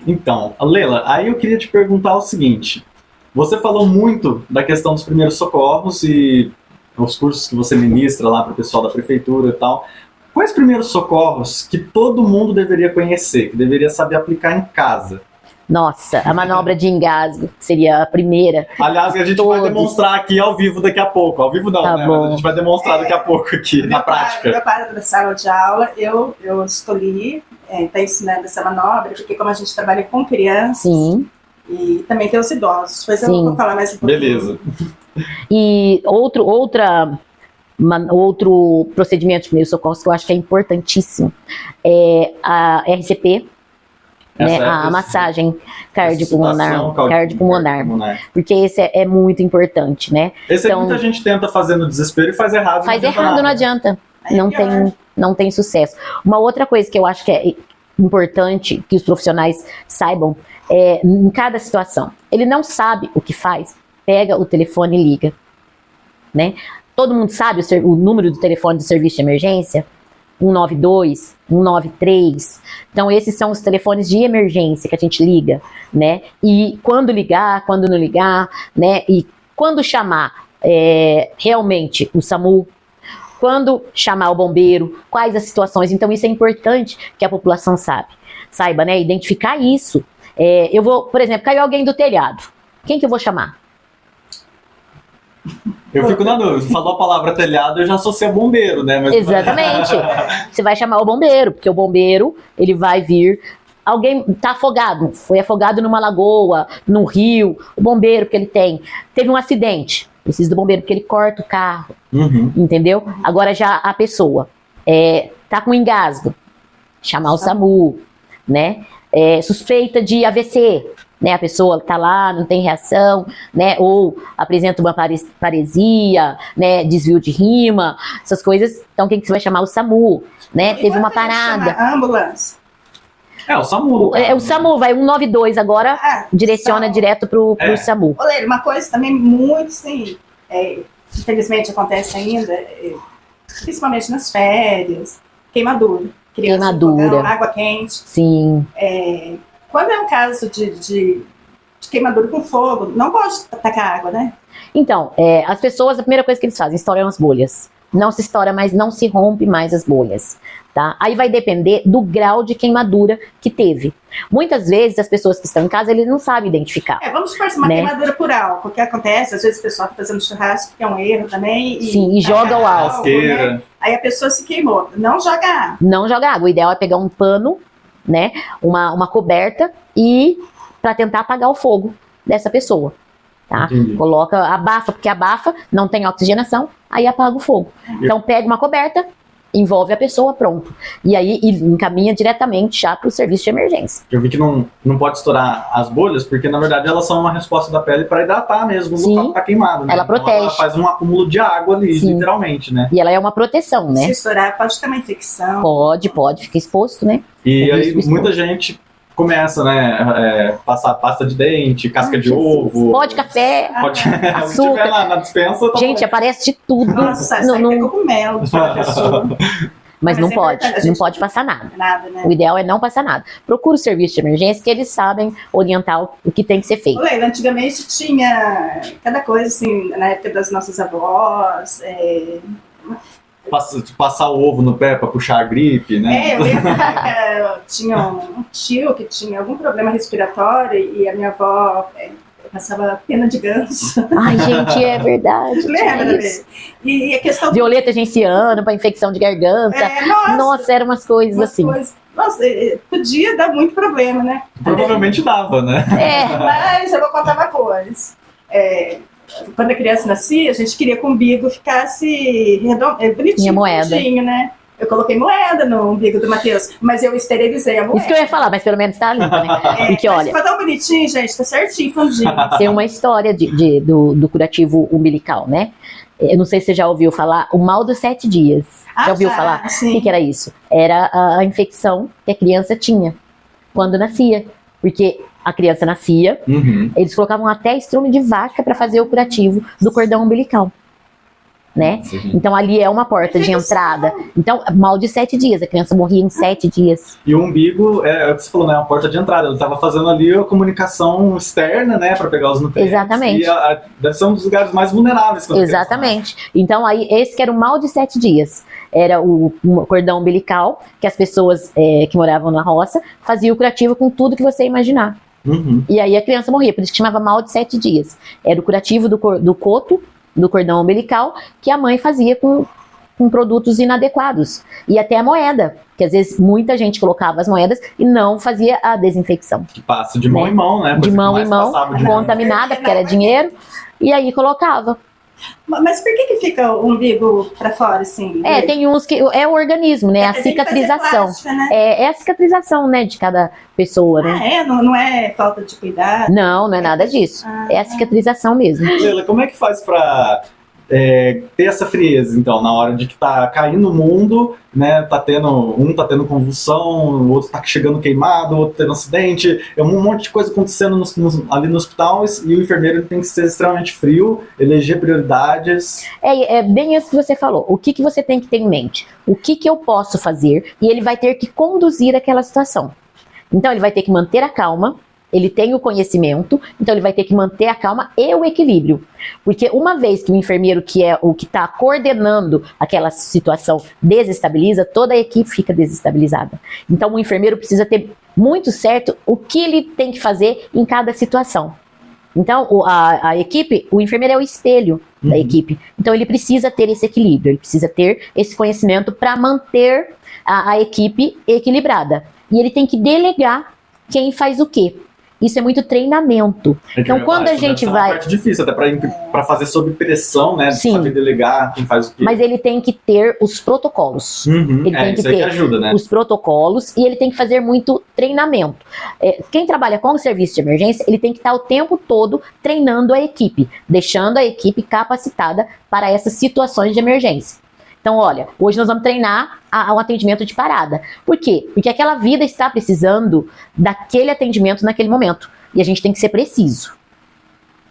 Então, Leila, aí eu queria te perguntar o seguinte... Você falou muito da questão dos primeiros socorros e os cursos que você ministra lá para o pessoal da prefeitura e tal. Quais primeiros socorros que todo mundo deveria conhecer, que deveria saber aplicar em casa? Nossa, a manobra de engasgo seria a primeira. Aliás, a gente vai demonstrar aqui ao vivo daqui a pouco. Ao vivo não, né? Mas a gente vai demonstrar daqui a pouco aqui, na prática. Meu pai da sala de aula, eu escolhi estar ensinando essa manobra, porque como a gente trabalha com crianças... Sim. E também tem os idosos. Depois eu vou falar mais um pouquinho. Beleza. E outro procedimento de primeiros socorros que eu acho que é importantíssimo é a RCP, né? Essa é A massagem cardiopulmonar, ressuscitação cardiopulmonar, porque esse é muito importante, né? Esse aí Então, muita gente tenta fazer no desespero e faz errado. Faz errado, não adianta. Aí é Não tem sucesso. Uma outra coisa que eu acho que é importante que os profissionais saibam é, em cada situação, ele não sabe o que faz, pega o telefone e liga, né? Todo mundo sabe o número do telefone do serviço de emergência? 192, 193. Então, esses são os telefones de emergência que a gente liga, né? E quando ligar, quando não ligar, né? E quando chamar realmente o SAMU, quando chamar o bombeiro, quais as situações. Então, isso é importante que a população saiba, né? Identificar isso. Eu vou, por exemplo, caiu alguém do telhado. Quem que eu vou chamar? Eu fico na dúvida. Falou a palavra telhado, eu já associei a bombeiro, né? Mas... Exatamente. Você vai chamar o bombeiro, porque o bombeiro, ele vai vir. Alguém tá afogado, foi afogado numa lagoa, num rio. O bombeiro que ele teve um acidente. Precisa do bombeiro porque ele corta o carro. Uhum. Entendeu? Agora já a pessoa tá com engasgo. Chamar o SAMU, né? Suspeita de AVC. Né, a pessoa tá lá, não tem reação, né, ou apresenta uma paresia, né, desvio de rima, essas coisas. Então, quem que você vai chamar? O SAMU, né? Teve uma parada. A ambulância. O SAMU. O SAMU vai 192 agora, direciona SAMU. direto pro SAMU. Olha, uma coisa também muito, sim, infelizmente acontece ainda, principalmente nas férias, queimadura. Criança no fogão, água quente. Sim. Quando é um caso de queimadura com fogo, não pode tacar água, né? Então, as pessoas, a primeira coisa que eles fazem, estouram as bolhas. Não se estoura mais, não se rompe mais as bolhas, tá? Aí vai depender do grau de queimadura que teve. Muitas vezes, as pessoas que estão em casa, eles não sabem identificar. Vamos supor uma queimadura por álcool, o que acontece, às vezes o pessoal está fazendo churrasco, que é um erro também. Sim, e joga o álcool. Né? Aí a pessoa se queimou. Não joga água. Não joga água. O ideal é pegar um pano, né, uma coberta e para tentar apagar o fogo dessa pessoa, tá? Entendi. Coloca, abafa, porque abafa, não tem oxigenação, aí apaga o fogo. Então pega uma coberta, envolve a pessoa, pronto. E aí encaminha diretamente já para o serviço de emergência. Eu vi que não pode estourar as bolhas, porque na verdade elas são uma resposta da pele para hidratar mesmo o local que tá queimado, né? Ela protege. Então ela faz um acúmulo de água ali, Sim. literalmente, né? E ela é uma proteção, né? Se estourar, pode ter uma infecção. Pode, fica exposto, né? E aí muita gente começa, né, passar pasta de dente, casca de ovo. Pode café, açúcar. Se tiver na dispensa, tá gente, aparece de tudo. Nossa, sai cogumelo de uma pessoa. Mas não pode, importante, não pode passar nada. Nada, né? O ideal é não passar nada. Procura o serviço de emergência, que eles sabem orientar o que tem que ser feito. Leila, antigamente tinha cada coisa, assim, na época das nossas avós. Passar o ovo no pé para puxar a gripe, né? Eu lembro que tinha um tio que tinha algum problema respiratório e a minha avó passava pena de ganso. Ai, gente, é verdade. Lembra? E a questão... Violeta genciana para infecção de garganta. Nossa, eram umas coisas assim. Nossa, podia dar muito problema, né? Provavelmente dava, né? Mas eu vou contar uma coisa. Quando a criança nascia, a gente queria que o umbigo ficasse redondo, bonitinho, bonitinho, né? Eu coloquei moeda no umbigo do Matheus, mas eu esterilizei a moeda. Isso que eu ia falar, mas pelo menos tá limpa, né? Porque, olha, ficou tão bonitinho, gente, tá certinho, fundinho. Tem uma história do curativo umbilical, né? Eu não sei se você já ouviu falar, o mal dos 7 dias. Já ouviu falar? Sim. O que era isso? Era a infecção que a criança tinha quando nascia. Porque a criança nascia, eles colocavam até estrume de vaca para fazer o curativo do cordão umbilical. Né? Então ali é uma porta de entrada. Então, mal de 7 dias, a criança morria em 7 dias. E o umbigo, é o que você falou, né? Uma porta de entrada. Ele estava fazendo ali a comunicação externa, né? Para pegar os nutrientes. Exatamente. E deve ser um dos lugares mais vulneráveis. Exatamente. Então aí, esse que era o mal de 7 dias. Era o cordão umbilical, que as pessoas que moravam na roça faziam o curativo com tudo que você imaginar. E aí a criança morria, por isso que chamava mal de 7 dias. Era o curativo do coto, do cordão umbilical, que a mãe fazia com produtos inadequados. E até a moeda, que às vezes muita gente colocava as moedas e não fazia a desinfecção. Que passa de mão em mão, né? De mão em mão, contaminada, porque era dinheiro, e aí colocava. Mas por que fica o umbigo pra fora, assim? Tem uns que é o organismo, né? A Tem que fazer cicatrização. plástica, né? É a cicatrização, né, de cada pessoa, né? Não é falta de cuidado? Não é nada disso. É a cicatrização mesmo. Leila, como é que faz pra ter essa frieza, então, na hora de que tá caindo o mundo, né, um tá tendo convulsão, o outro tá chegando queimado, o outro tendo acidente, um monte de coisa acontecendo ali no hospital, e o enfermeiro tem que ser extremamente frio, eleger prioridades. É bem isso que você falou. O que você tem que ter em mente? O que eu posso fazer? E ele vai ter que conduzir aquela situação. Então, ele vai ter que manter a calma. Ele tem o conhecimento, então ele vai ter que manter a calma e o equilíbrio. Porque uma vez que o enfermeiro, que é o que está coordenando aquela situação, desestabiliza, toda a equipe fica desestabilizada. Então o enfermeiro precisa ter muito certo o que ele tem que fazer em cada situação. Então a equipe, o enfermeiro é o espelho da equipe. Então ele precisa ter esse equilíbrio, ele precisa ter esse conhecimento para manter a equipe equilibrada. E ele tem que delegar quem faz o quê. Isso é muito treinamento. Então, quando a gente vai... É uma parte difícil, até para fazer sob pressão, né? Sim. Saber delegar quem faz o quê. Mas ele tem que ter os protocolos. Ele tem que ter ajuda, né? os protocolos e ele tem que fazer muito treinamento. Quem trabalha com o serviço de emergência, ele tem que estar o tempo todo treinando a equipe, deixando a equipe capacitada para essas situações de emergência. Então, olha, hoje nós vamos treinar o atendimento de parada. Por quê? Porque aquela vida está precisando daquele atendimento naquele momento. E a gente tem que ser preciso.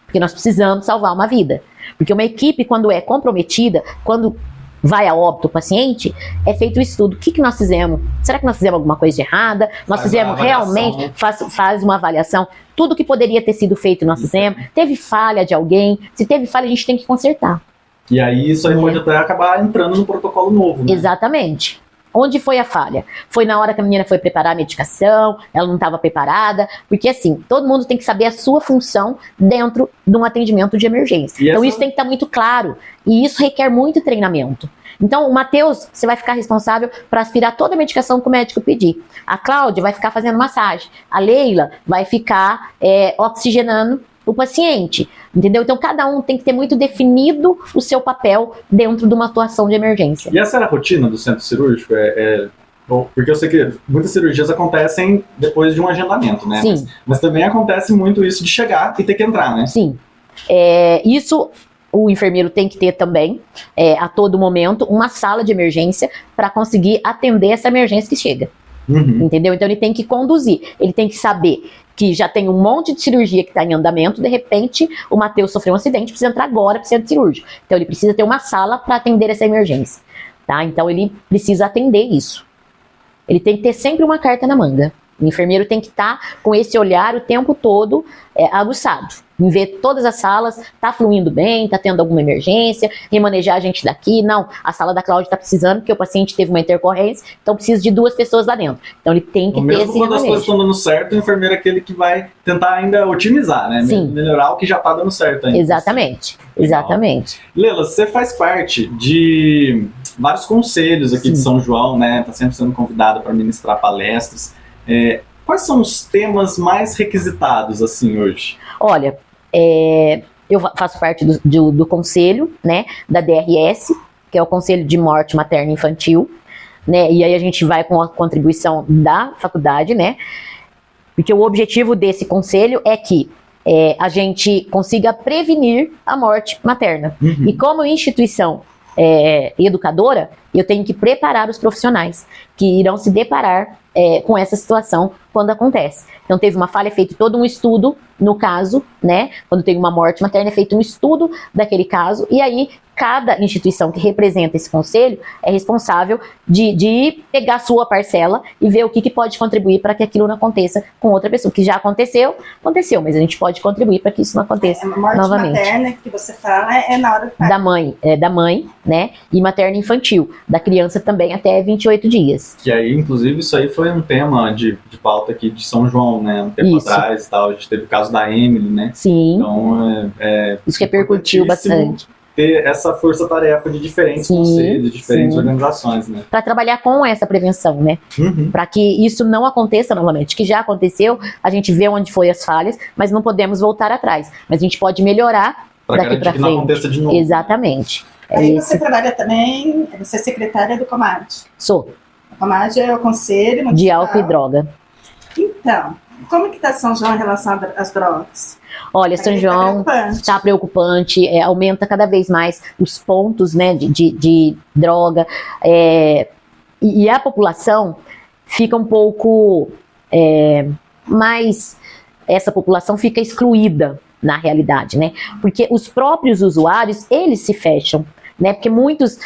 Porque nós precisamos salvar uma vida. Porque uma equipe, quando é comprometida, quando vai a óbito o paciente, é feito o estudo. O que nós fizemos? Será que nós fizemos alguma coisa de errada? Nós fizemos realmente? Faz uma avaliação. Tudo que poderia ter sido feito nós fizemos. Teve falha de alguém? Se teve falha, a gente tem que consertar. E aí isso aí pode até acabar entrando no protocolo novo, né? Exatamente. Onde foi a falha? Foi na hora que a menina foi preparar a medicação, ela não estava preparada, porque assim, todo mundo tem que saber a sua função dentro de um atendimento de emergência. Então isso tem que estar muito claro, e isso requer muito treinamento. Então o Matheus, você vai ficar responsável para aspirar toda a medicação que o médico pedir. A Cláudia vai ficar fazendo massagem. A Leila vai ficar oxigenando o paciente, entendeu? Então cada um tem que ter muito definido o seu papel dentro de uma atuação de emergência. E essa era a rotina do centro cirúrgico? Porque eu sei que muitas cirurgias acontecem depois de um agendamento, né? Sim. Mas também acontece muito isso de chegar e ter que entrar, né? Sim. Isso o enfermeiro tem que ter também, a todo momento, uma sala de emergência para conseguir atender essa emergência que chega. Entendeu? Então ele tem que conduzir, ele tem que saber que já tem um monte de cirurgia que está em andamento, de repente o Matheus sofreu um acidente, precisa entrar agora para o centro cirúrgico. Então ele precisa ter uma sala para atender essa emergência, tá? Então ele precisa atender isso. Ele tem que ter sempre uma carta na manga. O enfermeiro tem que estar com esse olhar o tempo todo aguçado, em ver todas as salas, tá fluindo bem, tá tendo alguma emergência, remanejar a gente daqui, não, a sala da Cláudia tá precisando porque o paciente teve uma intercorrência, então precisa de 2 pessoas lá dentro. Então ele tem que ter esse mesmo quando as coisas estão dando certo, o enfermeiro é aquele que vai tentar ainda otimizar, né? Sim. Melhorar o que já tá dando certo ainda. Exatamente, exatamente. Leila, você faz parte de vários conselhos aqui de São João, né? Tá sempre sendo convidada para ministrar palestras. Quais são os temas mais requisitados, assim, hoje? Olha, eu faço parte do conselho, né, da DRS, que é o Conselho de Morte Materna e Infantil, né, e aí a gente vai com a contribuição da faculdade, né, porque o objetivo desse conselho é que a gente consiga prevenir a morte materna. E como instituição educadora, eu tenho que preparar os profissionais que irão se deparar com essa situação quando acontece. Então teve uma falha, é feito todo um estudo no caso, né? Quando tem uma morte materna é feito um estudo daquele caso, e aí cada instituição que representa esse conselho é responsável de pegar a sua parcela e ver o que pode contribuir para que aquilo não aconteça com outra pessoa. Que já aconteceu, mas a gente pode contribuir para que isso não aconteça novamente. A morte materna que você fala é na hora do parto. Da mãe, né? E materna e infantil, da criança também até 28 dias. Que aí, inclusive, isso aí foi um tema de pauta aqui de São João, né? Um tempo atrás e tal. A gente teve o caso da Emily, né? Sim. Então, isso repercutiu bastante. Ter essa força-tarefa de diferentes conselhos, de diferentes organizações, né? Para trabalhar com essa prevenção, né? Para que isso não aconteça novamente. Que já aconteceu, a gente vê onde foi as falhas, mas não podemos voltar atrás. Mas a gente pode melhorar Para daqui garantir para que não frente. aconteça de novo. Exatamente. É Aí esse. você trabalha também, você é secretária do Comad. Sou O Comad é o Conselho de Municipal. álcool e droga. Então, como que está São João em relação às drogas? Olha, São Tá João preocupante. está preocupante, aumenta cada vez mais os pontos, né, de droga, e a população fica um pouco mais, essa população fica excluída na realidade, né, porque os próprios usuários, eles se fecham, né, porque muitos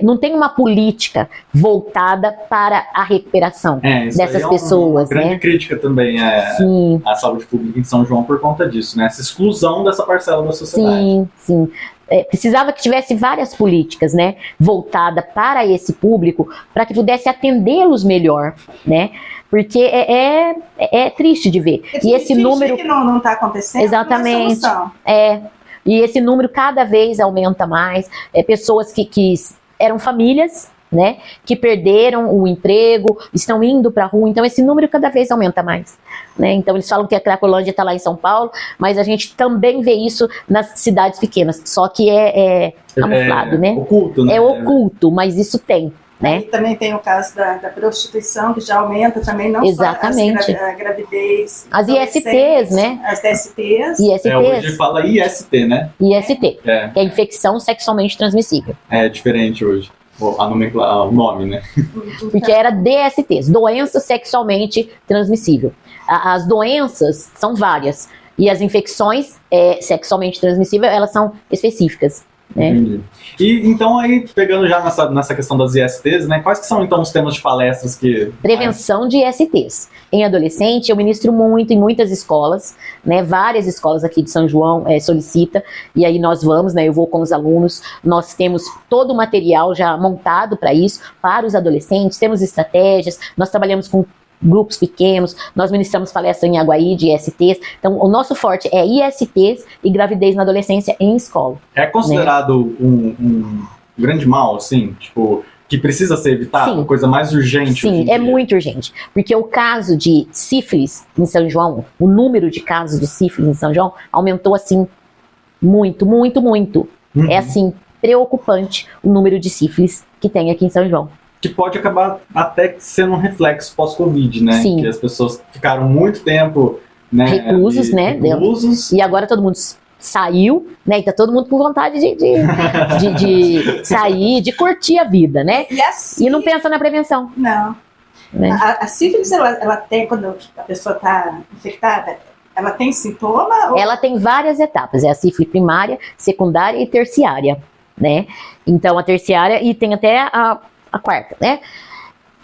não tem uma política voltada para a recuperação Isso dessas aí é pessoas, uma grande né. crítica também Sim. à saúde pública em São João por conta disso, né? Essa exclusão dessa parcela da sociedade. Sim, sim. Precisava que tivesse várias políticas, né, voltada para esse público, para que pudesse atendê-los melhor, né? Porque é triste de ver. E esse Fingir número, que não está acontecendo. Exatamente. Não é solução. e esse número cada vez aumenta mais. Pessoas que eram famílias, né, que perderam o emprego, estão indo para a rua, então esse número cada vez aumenta mais, né? Então eles falam que a Cracolândia está lá em São Paulo, mas a gente também vê isso nas cidades pequenas, só que é camuflado, né? Oculto, né? É oculto, mas isso tem, né? Aí também tem o caso da prostituição, que já aumenta também, não Exatamente. só a gravidez. As ISTs, né? As DSTs. Hoje ISTs, fala IST, né? IST, que É é infecção sexualmente transmissível, diferente hoje. O nome, né? porque era DSTs, doença sexualmente transmissível. As doenças são várias, e as infecções sexualmente transmissíveis, elas são específicas, né? Entendi. E então aí, pegando já nessa questão das ISTs, né? Quais que são então os temas de palestras que... Prevenção de ISTs. Em adolescente, eu ministro muito em muitas escolas, né? Várias escolas aqui de São João solicita, e aí nós vamos, né? Eu vou com os alunos, nós temos todo o material já montado para isso, para os adolescentes, temos estratégias, nós trabalhamos com grupos pequenos, nós ministramos palestra em Aguaí de ISTs, então o nosso forte é ISTs e gravidez na adolescência em escola. É considerado um grande mal, assim, tipo, que precisa ser evitado? Sim. Uma coisa mais urgente hoje em Sim, dia? é muito urgente, porque o caso de sífilis em São João, o número de casos de sífilis em São João aumentou assim muito, muito, muito. Uhum. É assim, preocupante o número de sífilis que tem aqui em São João. Que pode acabar até sendo um reflexo pós-Covid, né? Sim. Que as pessoas ficaram muito tempo, né? Reclusos, né? Reclusos. E agora todo mundo saiu, né? E tá todo mundo com vontade de sair, de curtir a vida, né? E E não pensa na prevenção, Não. né? A sífilis, ela tem, quando a pessoa está infectada, ela tem sintoma? Ou... Ela tem várias etapas, é a sífilis primária, secundária e terciária, né? Então a terciária, e tem até a quarta, né?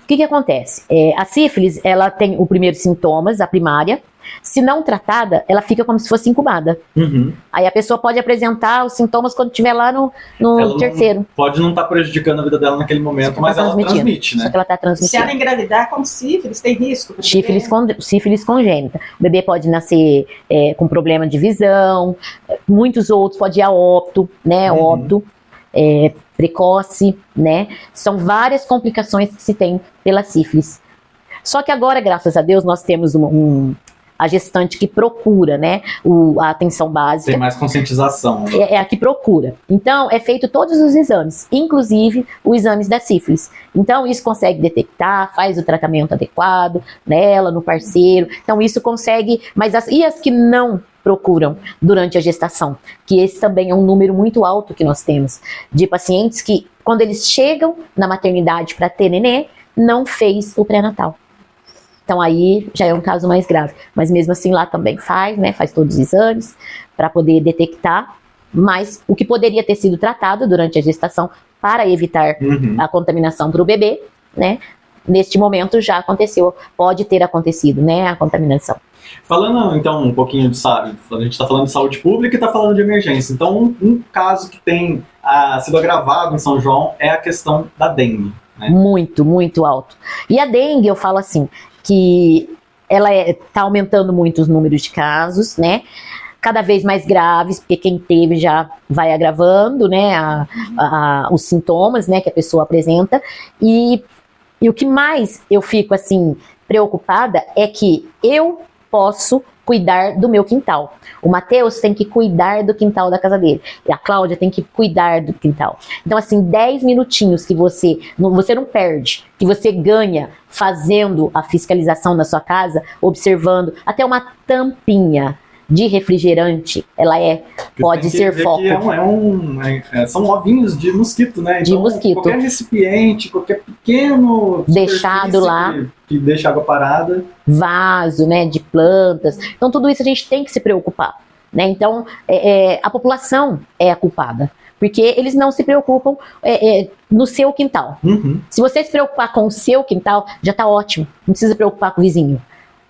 O que acontece? A sífilis, ela tem os primeiros sintomas, a primária. Se não tratada, ela fica como se fosse incubada. Uhum. Aí a pessoa pode apresentar os sintomas quando estiver lá no Ela terceiro. Pode não estar prejudicando a vida dela naquele momento, mas ela transmite, Só né? que ela está Se transmitindo. ela engravidar com sífilis, tem risco? pro bebê? Sífilis congênita. O bebê pode nascer com problema de visão, muitos outros, pode ir a óbito, né? Uhum. Óbito precoce, né? São várias complicações que se tem pela sífilis. Só que agora, graças a Deus, nós temos a gestante que procura, né? A atenção básica. Tem mais conscientização. Né? É a que procura. Então, é feito todos os exames, inclusive os exames da sífilis. Então, isso consegue detectar, faz o tratamento adequado nela, no parceiro. Então, isso consegue... Mas e as que não procuram durante a gestação? Que esse também é um número muito alto que nós temos, de pacientes que, quando eles chegam na maternidade para ter nenê, não fez o pré-natal. Então aí já é um caso mais grave. Mas mesmo assim lá também faz, né? Faz todos os exames para poder detectar. Mas o que poderia ter sido tratado durante a gestação para evitar a contaminação para o bebê, né? Neste momento já aconteceu, pode ter acontecido, né? A contaminação. Falando então um pouquinho de saúde, a gente está falando de saúde pública e está falando de emergência. Então um caso que tem sido agravado em São João é a questão da dengue. Né? Muito, muito alto. E a dengue, eu falo assim, que ela está aumentando muito os números de casos, né? Cada vez mais graves, porque quem teve já vai agravando, né? Os sintomas, né? Que a pessoa apresenta. E o que mais eu fico, assim, preocupada é que eu posso cuidar do meu quintal. O Matheus tem que cuidar do quintal da casa dele. E a Cláudia tem que cuidar do quintal. Então, assim, 10 minutinhos que você não perde, que você ganha fazendo a fiscalização na sua casa, observando até uma tampinha de refrigerante, ela pode ser foco. São ovinhos de mosquito, né? De mosquito. Qualquer recipiente, qualquer pequeno deixado lá, que deixa água parada, vaso, né, de plantas. Então tudo isso a gente tem que se preocupar, né? Então a população é a culpada, porque eles não se preocupam no seu quintal. Uhum. Se você se preocupar com o seu quintal, já tá ótimo. Não precisa preocupar com o vizinho.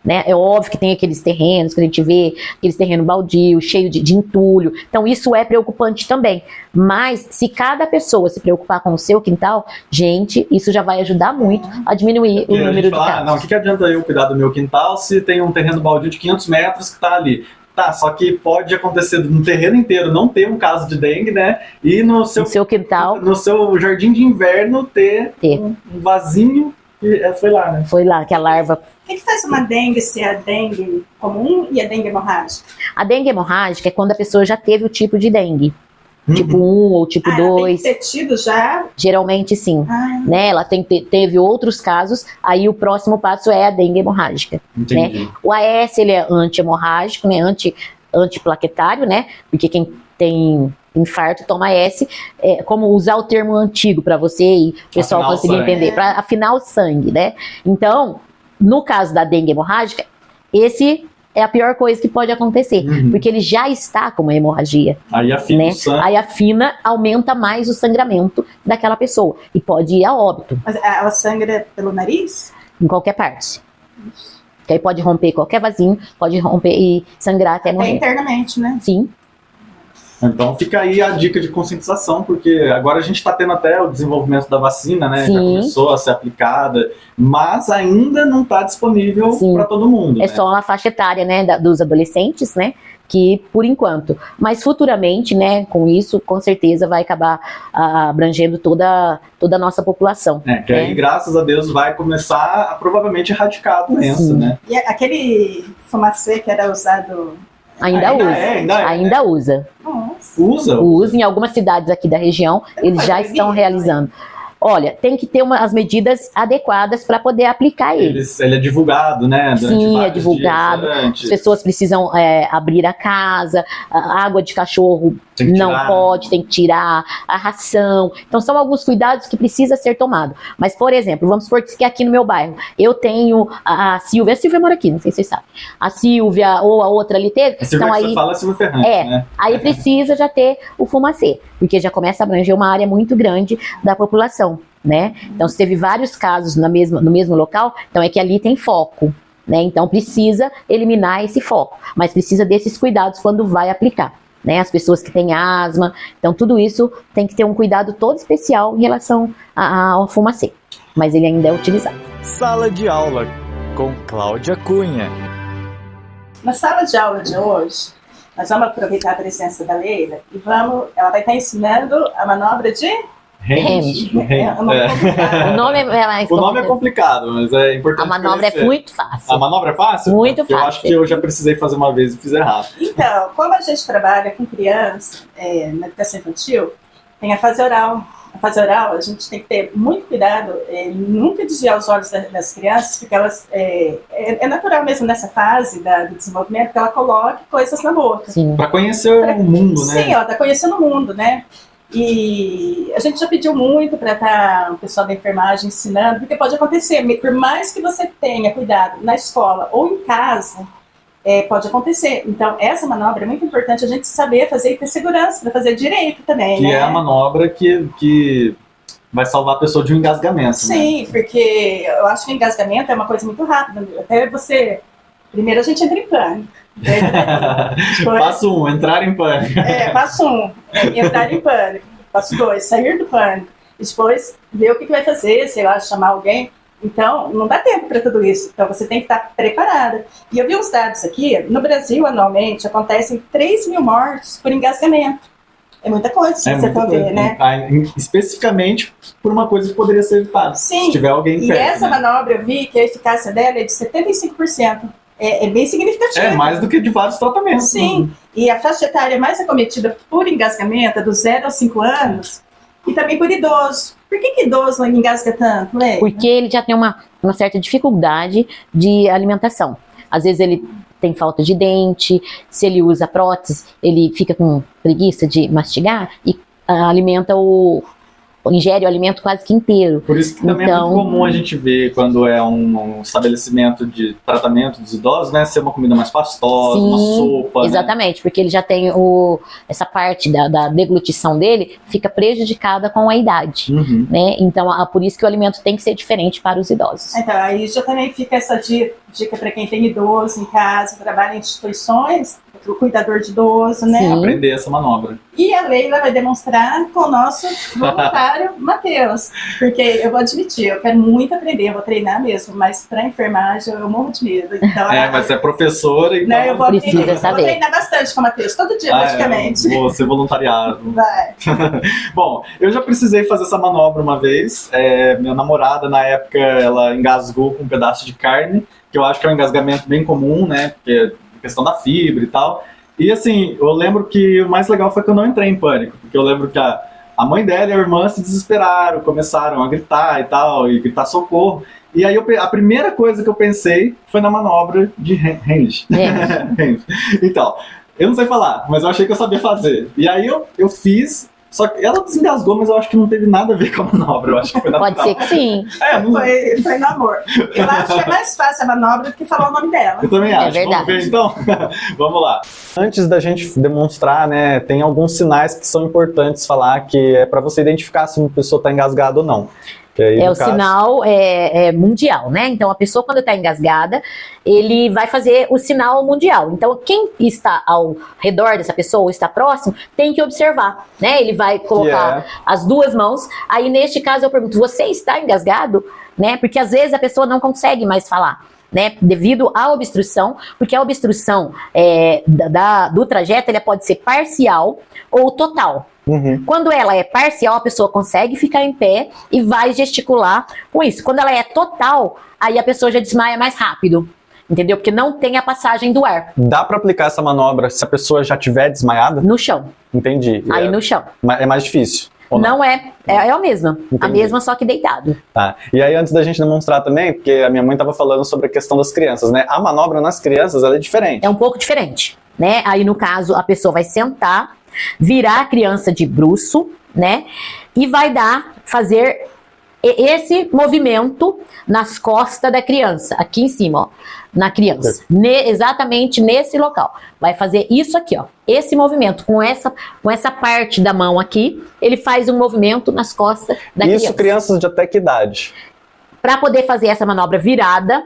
Né? É óbvio que tem aqueles terrenos que a gente vê, aqueles terrenos baldios, cheio de entulho. Então isso é preocupante também. Mas se cada pessoa se preocupar com o seu quintal, gente, isso já vai ajudar muito a diminuir o número de casos. Não, o que adianta eu cuidar do meu quintal se tem um terreno baldio de 500 metros que está ali? Tá, só que pode acontecer no terreno inteiro não ter um caso de dengue, né? E no seu quintal, no seu jardim de inverno ter um vasinho que foi lá, né? Foi lá que a larva... O que faz uma dengue ser a dengue comum e a dengue hemorrágica? A dengue hemorrágica é quando a pessoa já teve o tipo de dengue. Tipo 1 ou tipo 2. Tem que ter tido já? Geralmente sim. Né? Ela teve outros casos, aí o próximo passo é a dengue hemorrágica. Né? O AS ele é anti-hemorrágico, né? Antiplaquetário, né? Porque quem tem infarto toma AS, como usar o termo antigo para você e o pessoal conseguir entender, para afinar o sangue, né? Então, no caso da dengue hemorrágica, esse é a pior coisa que pode acontecer, porque ele já está com uma hemorragia. Aí afina o sangue. Aí afina, aumenta mais o sangramento daquela pessoa e pode ir a óbito. Mas ela sangra pelo nariz? Em qualquer parte. Que aí pode romper qualquer vasinho, pode romper e sangrar até morrer. Internamente, né? Sim. Então fica aí a dica de conscientização, porque agora a gente está tendo até o desenvolvimento da vacina, né? Sim. Já começou a ser aplicada, mas ainda não está disponível para todo mundo. É só na faixa etária, né, dos adolescentes, né? Que por enquanto, mas futuramente, né, com isso, com certeza vai acabar abrangendo toda a nossa população. Que aí, graças a Deus, vai começar a provavelmente erradicar a doença, né? E aquele fumacê que era usado... Ainda usa. Nossa. Usa em algumas cidades aqui da região, eles já estão realizando. Olha, tem que ter as medidas adequadas para poder aplicar ele. Ele é divulgado, né? Sim, é divulgado. As pessoas precisam abrir a casa, a água de cachorro não pode, tem que tirar, a ração. Então, são alguns cuidados que precisa ser tomado. Mas, por exemplo, vamos supor que aqui no meu bairro, eu tenho a Silvia mora aqui, não sei se vocês sabem. A Silvia ou a outra ali teve. Então, aí, você fala Silvia Ferrante, né? Aí precisa já ter o fumacê, porque já começa a abranger uma área muito grande da população. Né? Então, se teve vários casos no mesmo local, então é que ali tem foco, né? Então precisa eliminar esse foco, mas precisa desses cuidados quando vai aplicar, né? As pessoas que têm asma, então tudo isso tem que ter um cuidado todo especial em relação ao fumacê, mas ele ainda é utilizado. Sala de aula com Cláudia Cunha. Na sala de aula de hoje, nós vamos aproveitar a presença da Leila e ela vai estar ensinando a manobra de Hand. O nome é complicado, mas é importante. A manobra é muito fácil. A manobra é fácil? Muito fácil. Eu acho que eu já precisei fazer uma vez e fiz errado. Então, como a gente trabalha com criança na educação infantil, tem a fase oral. A fase oral, a gente tem que ter muito cuidado, nunca desviar os olhos das crianças, porque elas é natural mesmo nessa fase do desenvolvimento que ela coloque coisas na boca. Para conhecer o mundo, né? Sim, ela está conhecendo o mundo, né? E a gente já pediu muito para estar o pessoal da enfermagem ensinando, porque pode acontecer, por mais que você tenha cuidado na escola ou em casa, pode acontecer. Então, essa manobra é muito importante a gente saber fazer e ter segurança para fazer direito também. Que é a manobra que vai salvar a pessoa de um engasgamento. Sim, porque eu acho que o engasgamento é uma coisa muito rápida. Até você... Primeiro a gente entra em pânico. Passo 1, entrar em pânico. Passo 1, entrar em pânico. Passo 2, sair do pânico. Depois, ver o que vai fazer, sei lá, chamar alguém. Então, não dá tempo para tudo isso. Então, você tem que estar preparada. E eu vi uns dados aqui. No Brasil, anualmente, acontecem 3 mil mortes por engasgamento. É muita coisa, se você for ver, né? Especificamente por uma coisa que poderia ser evitada. Sim. Se tiver alguém perto. E essa manobra, eu vi que a eficácia dela é de 75%. é bem significativa. É mais do que de vários tratamentos. Sim, e a faixa etária mais acometida por engasgamento é dos 0 aos 5 anos e também por idoso. Por que idoso não engasga tanto, Leila? Porque ele já tem uma certa dificuldade de alimentação. Às vezes ele tem falta de dente, se ele usa prótese, ele fica com preguiça de mastigar e ingere o alimento quase que inteiro. Por isso que também é muito comum a gente ver quando é um estabelecimento de tratamento dos idosos, né? Ser uma comida mais pastosa, uma sopa. Exatamente, né? Porque ele já tem essa parte da deglutição dele fica prejudicada com a idade. Né? Então, por isso que o alimento tem que ser diferente para os idosos. Então, aí já também fica essa dica para quem tem idoso em casa, trabalha em instituições, o cuidador de idoso, né? Sim. Aprender essa manobra. E a Leila vai demonstrar com o nosso voluntário, Matheus. Porque eu vou admitir, eu quero muito aprender, eu vou treinar mesmo, mas para enfermagem eu morro de medo. Então, mas é professora, então... Não, eu vou precisa saber. Vou treinar bastante com o Matheus, todo dia praticamente. Vou ser voluntariado. Vai. Bom, eu já precisei fazer essa manobra uma vez. Minha namorada, na época, ela engasgou com um pedaço de carne, que eu acho que é um engasgamento bem comum, né? Porque questão da fibra e tal. E assim, eu lembro que o mais legal foi que eu não entrei em pânico, porque eu lembro que a mãe dela e a irmã se desesperaram, começaram a gritar e tal, e gritar socorro. E aí a primeira coisa que eu pensei foi na manobra de Heinrich. Então, eu não sei falar, mas eu achei que eu sabia fazer. E aí eu fiz, só que ela desengasgou, mas eu acho que não teve nada a ver com a manobra. Eu acho que foi natural. Pode ser que sim. Foi no amor. Eu acho que é mais fácil a manobra do que falar o nome dela. Eu também acho. Verdade. Vamos ver então? Vamos lá. Antes da gente demonstrar, né, tem alguns sinais que são importantes falar, que é para você identificar se uma pessoa está engasgada ou não. O sinal mundial, né? Então, a pessoa, quando está engasgada, ele vai fazer o sinal mundial. Então, quem está ao redor dessa pessoa ou está próximo, tem que observar, né? Ele vai colocar as duas mãos. Aí, neste caso, eu pergunto, você está engasgado? Né? Porque, às vezes, a pessoa não consegue mais falar. Né, devido à obstrução, porque a obstrução do trajeto ela pode ser parcial ou total. Quando ela é parcial, a pessoa consegue ficar em pé e vai gesticular com isso. Quando ela é total, aí a pessoa já desmaia mais rápido, entendeu? Porque não tem a passagem do ar. Dá pra aplicar essa manobra se a pessoa já estiver desmaiada? No chão. Entendi. Aí no chão. É mais difícil? Não é a mesma. Entendi. A mesma, só que deitado. Tá. E aí, antes da gente demonstrar também, porque a minha mãe estava falando sobre a questão das crianças, né? A manobra nas crianças, ela é diferente. É um pouco diferente, né? Aí, no caso, a pessoa vai sentar, virar a criança de bruço, né? E vai fazer esse movimento nas costas da criança, aqui em cima, ó, na criança, exatamente nesse local. Vai fazer isso aqui, ó, esse movimento, com essa parte da mão aqui, ele faz um movimento nas costas da criança. Isso, crianças de até que idade? Para poder fazer essa manobra virada,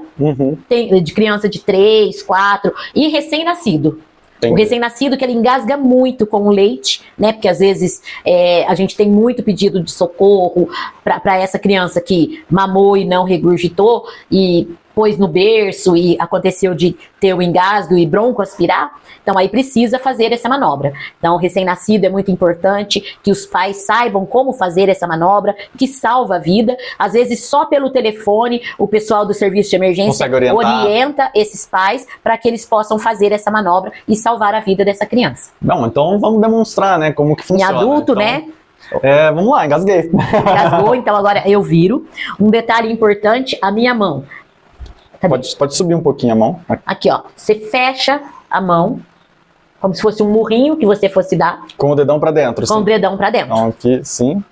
de criança de 3, 4 e recém-nascido. O recém-nascido, que ele engasga muito com o leite, né? Porque às vezes a gente tem muito pedido de socorro para essa criança que mamou e não regurgitou e pôs no berço e aconteceu de ter o engasgo e broncoaspirar. Então aí precisa fazer essa manobra. Então o recém-nascido é muito importante que os pais saibam como fazer essa manobra, que salva a vida. Às vezes só pelo telefone o pessoal do serviço de emergência orienta esses pais para que eles possam fazer essa manobra e salvar a vida dessa criança. Bom, então vamos demonstrar, né, como que funciona. Em adulto, então, né? Vamos lá, engasguei. Engasgou, então agora eu viro. Um detalhe importante, a minha mão. Pode subir um pouquinho a mão. Aqui, ó. Você fecha a mão, como se fosse um murrinho que você fosse dar. Com o dedão pra dentro. Com o dedão pra dentro. Então aqui, sim.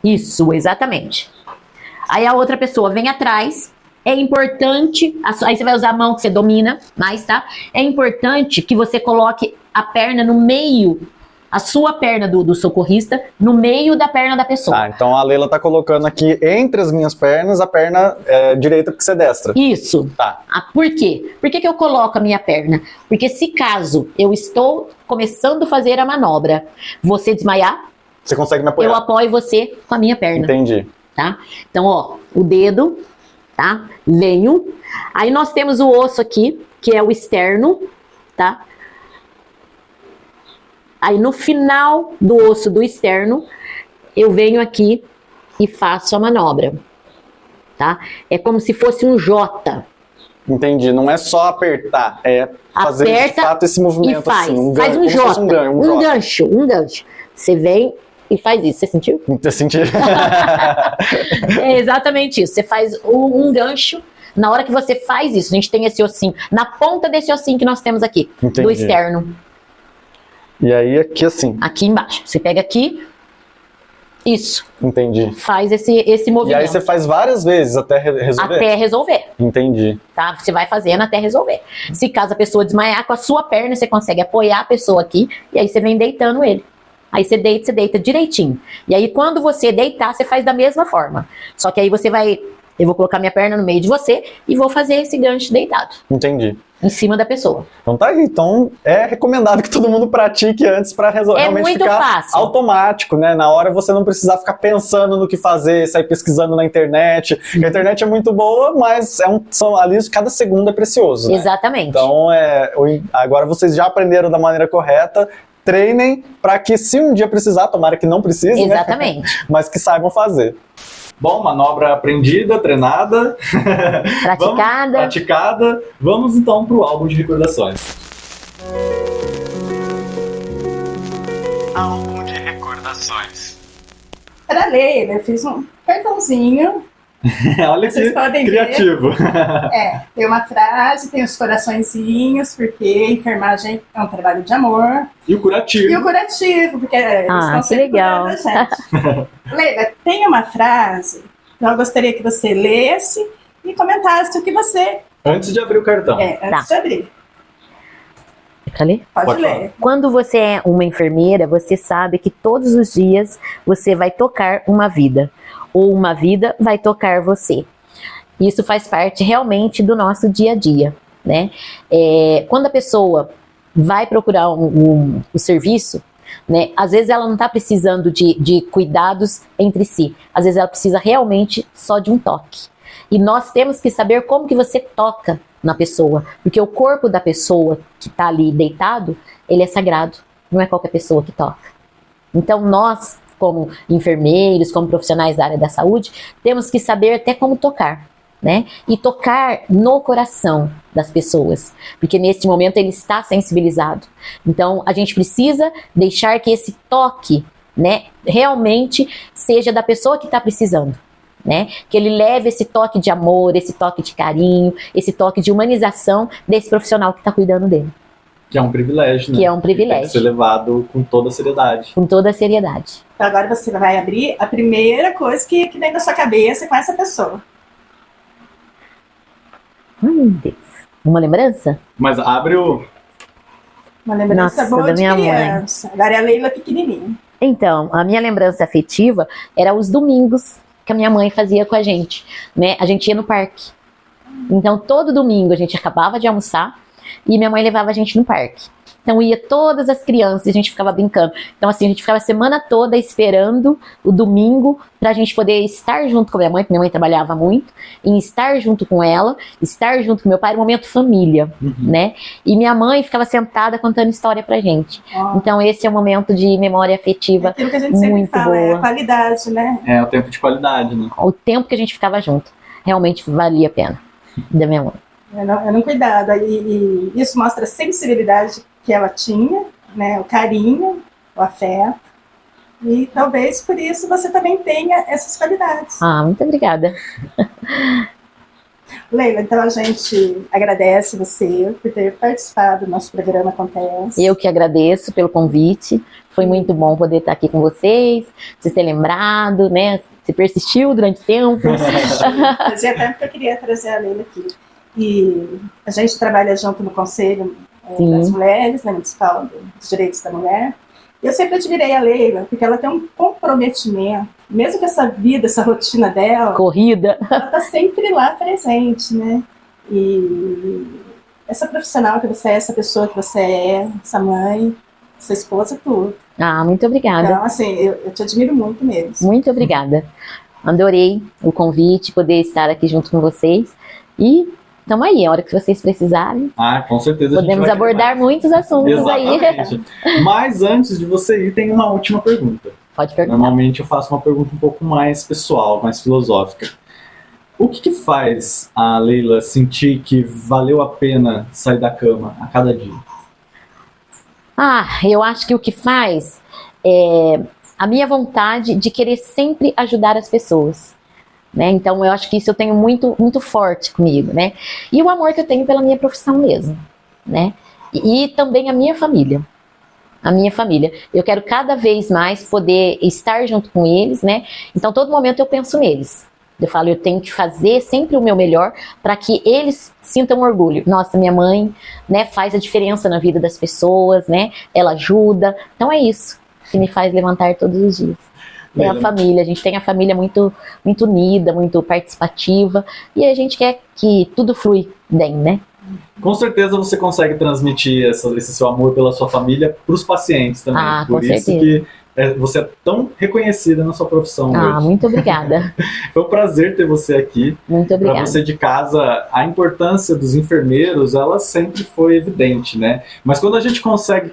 Isso, exatamente. Aí a outra pessoa vem atrás. É importante, aí você vai usar a mão que você domina mais, tá? É importante que você coloque a perna no meio, a sua perna do socorrista, no meio da perna da pessoa. Ah, então a Leila tá colocando aqui entre as minhas pernas a perna direita porque você é destra. Isso. Tá. Por quê? Por que eu coloco a minha perna? Porque se caso eu estou começando a fazer a manobra, você desmaiar, você consegue me apoiar. Eu apoio você com a minha perna. Entendi. Tá? Então, ó, o dedo, tá? Venho. Aí nós temos o osso aqui, que é o externo, tá? Aí no final do osso do externo, eu venho aqui e faço a manobra, tá? É como se fosse um J, Entendi. Não é só apertar, é fazer de Aperta fato esse E movimento faz, assim. Um faz gancho, um como se fosse J, um J. um gancho. Você vem e faz isso, você sentiu? Eu senti. É exatamente isso, você faz um gancho. Na hora que você faz isso, a gente tem esse ossinho, na ponta desse ossinho que nós temos aqui, Entendi. do externo, E aí aqui assim, aqui embaixo. Você pega aqui, isso, entendi. faz esse E movimento. aí você faz várias vezes até resolver? Até resolver, Entendi. tá? Você vai fazendo até resolver. Se caso a pessoa desmaiar, com a sua perna você consegue apoiar a pessoa aqui, e aí você vem deitando ele. Aí você deita direitinho. E aí quando você deitar, você faz da mesma forma. Só que aí você vai... Eu vou colocar minha perna no meio de você e vou fazer esse gancho deitado, Entendi. em cima da pessoa. Então tá aí. Então é recomendado que todo mundo pratique antes para resolver. É Realmente muito ficar fácil. automático, né? Na hora você não precisar ficar pensando no que fazer, sair pesquisando na internet. A internet é muito boa, mas são ali, cada segundo é precioso, né? Exatamente. Então, agora vocês já aprenderam da maneira correta. Treinem para que, se um dia precisar, tomara que não precise, né? Exatamente. Mas que saibam fazer. Bom, manobra aprendida, treinada, Praticada. praticada. Vamos então para o álbum de recordações. Álbum de recordações. Para ler, eu fiz um cartãozinho. Olha Vocês que podem ver. criativo. Tem uma frase, tem os coraçõezinhos, porque enfermagem é um trabalho de amor. E o curativo. E o curativo, porque eles estão que sempre legal. cuidando da gente. Leila, tem uma frase que eu gostaria que você lesse e comentasse o que você... Antes de abrir o cartão. antes de abrir. É pra ler? Pode falar. ler. Quando você é uma enfermeira, você sabe que todos os dias você vai tocar uma vida, ou uma vida vai tocar você. Isso faz parte realmente do nosso dia a dia, né? Quando a pessoa vai procurar o serviço, né, às vezes ela não está precisando de cuidados entre si, às vezes ela precisa realmente só de um toque. E nós temos que saber como que você toca na pessoa, porque o corpo da pessoa que está ali deitado, ele é sagrado, não é qualquer pessoa que toca. Então nós, como enfermeiros, como profissionais da área da saúde, temos que saber até como tocar, né? E tocar no coração das pessoas, porque neste momento ele está sensibilizado. Então a gente precisa deixar que esse toque, né, realmente seja da pessoa que está precisando, né? Que ele leve esse toque de amor, esse toque de carinho, esse toque de humanização desse profissional que está cuidando dele. Que é um privilégio, né? Que é um privilégio. Tem que ser levado com toda a seriedade. Com toda a seriedade. Então agora você vai abrir a primeira coisa que vem na sua cabeça com essa pessoa. Deus. Uma lembrança? Mas abre o... Uma lembrança Nossa, boa da de minha criança. Agora é a Leila pequenininha. Então, a minha lembrança afetiva era os domingos que a minha mãe fazia com a gente, né? A gente ia no parque. Então, todo domingo a gente acabava de almoçar e minha mãe levava a gente no parque. Então, ia todas as crianças e a gente ficava brincando. Então, assim, a gente ficava a semana toda esperando o domingo pra gente poder estar junto com a minha mãe, porque minha mãe trabalhava muito, e estar junto com ela, estar junto com meu pai, era um momento família, né? E minha mãe ficava sentada contando história pra gente. Ó, Então, esse é um momento de memória afetiva. aquilo que a gente sempre muito fala, é boa. a qualidade, né? É o tempo de qualidade, né? O tempo que a gente ficava junto realmente valia a pena da minha mãe. Era um cuidado. E isso mostra a sensibilidade que ela tinha, né? O carinho, o afeto. E talvez por isso você também tenha essas qualidades. Ah, muito obrigada. Leila, então a gente agradece você por ter participado do nosso programa Acontece. Eu que agradeço pelo convite. Foi muito bom poder estar aqui com vocês, vocês terem lembrado, né? Você persistiu durante tempo. Fazia tempo que eu queria trazer a Leila aqui. E a gente trabalha junto no Conselho Sim. das Mulheres, né, Municipal dos Direitos da Mulher. E eu sempre admirei a Leila, porque ela tem um comprometimento, mesmo com essa vida, essa rotina dela, Corrida. ela está sempre lá presente, né? E essa profissional que você é, essa pessoa que você é, essa mãe, essa esposa, tudo. Ah, muito obrigada. Então, assim, eu te admiro muito mesmo. Muito obrigada. Adorei o convite, poder estar aqui junto com vocês. E estamos aí, a hora que vocês precisarem. Ah, com certeza a gente Podemos vai querer abordar mais. muitos assuntos aí. Exatamente. Mas antes de você ir, tem uma última pergunta. Pode perguntar. Normalmente eu faço uma pergunta um pouco mais pessoal, mais filosófica. O que faz a Leila sentir que valeu a pena sair da cama a cada dia? Eu acho que o que faz é a minha vontade de querer sempre ajudar as pessoas, né? Então eu acho que isso eu tenho muito, muito forte comigo, né? E o amor que eu tenho pela minha profissão mesmo, né? E também a minha família. A minha família. Eu quero cada vez mais poder estar junto com eles, né? Então todo momento eu penso neles. Eu falo, eu tenho que fazer sempre o meu melhor para que eles sintam orgulho. Nossa, minha mãe, né, faz a diferença na vida das pessoas, né? Ela ajuda. Então é isso que me faz levantar todos os dias. É a família, a gente tem a família muito, muito unida, muito participativa, e a gente quer que tudo flui bem, né? Com certeza você consegue transmitir esse seu amor pela sua família para os pacientes também. Por isso certeza. que você é tão reconhecida na sua profissão hoje. Muito obrigada. Foi um prazer ter você aqui. Muito obrigada. Para você de casa, a importância dos enfermeiros, ela sempre foi evidente, né? Mas quando a gente consegue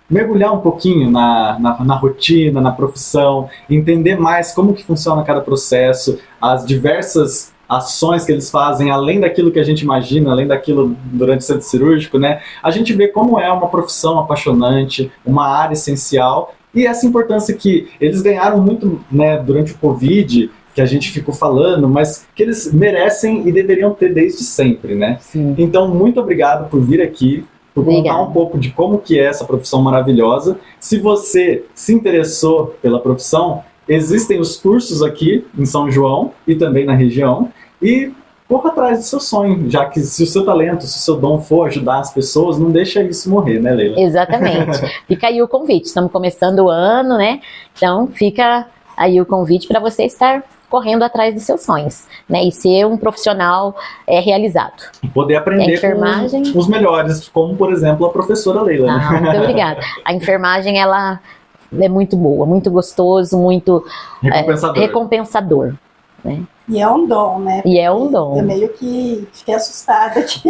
mergulhar um pouquinho na rotina, na profissão, entender mais como que funciona cada processo, as diversas ações que eles fazem, além daquilo que a gente imagina, além daquilo durante o centro cirúrgico, né? A gente vê como é uma profissão apaixonante, uma área essencial, e essa importância que eles ganharam muito, né, durante o Covid, que a gente ficou falando, mas que eles merecem e deveriam ter desde sempre, né? Sim. Então, muito obrigado por vir aqui, por contar um pouco de como que é essa profissão maravilhosa. Se você se interessou pela profissão, existem os cursos aqui em São João e também na região, e corra atrás do seu sonho, já que se o seu talento, se o seu dom for ajudar as pessoas, não deixa isso morrer, né, Leila? Exatamente. Fica aí o convite, estamos começando o ano, né? Então fica aí o convite para você estar correndo atrás dos seus sonhos, né? E ser um profissional realizado. E poder aprender com os melhores, como, por exemplo, a professora Leila. Né? Muito obrigada. A enfermagem, ela é muito boa, muito gostoso, muito recompensador, né? E é um dom, né? E é um dom. Eu meio que fiquei assustada aqui.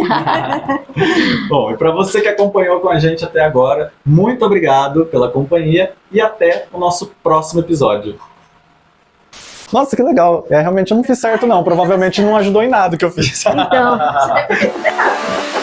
Bom, e para você que acompanhou com a gente até agora, muito obrigado pela companhia e até o nosso próximo episódio. Nossa, que legal. Realmente eu não fiz certo, não. Provavelmente não ajudou em nada o que eu fiz. Então... Você deve ter tudo errado.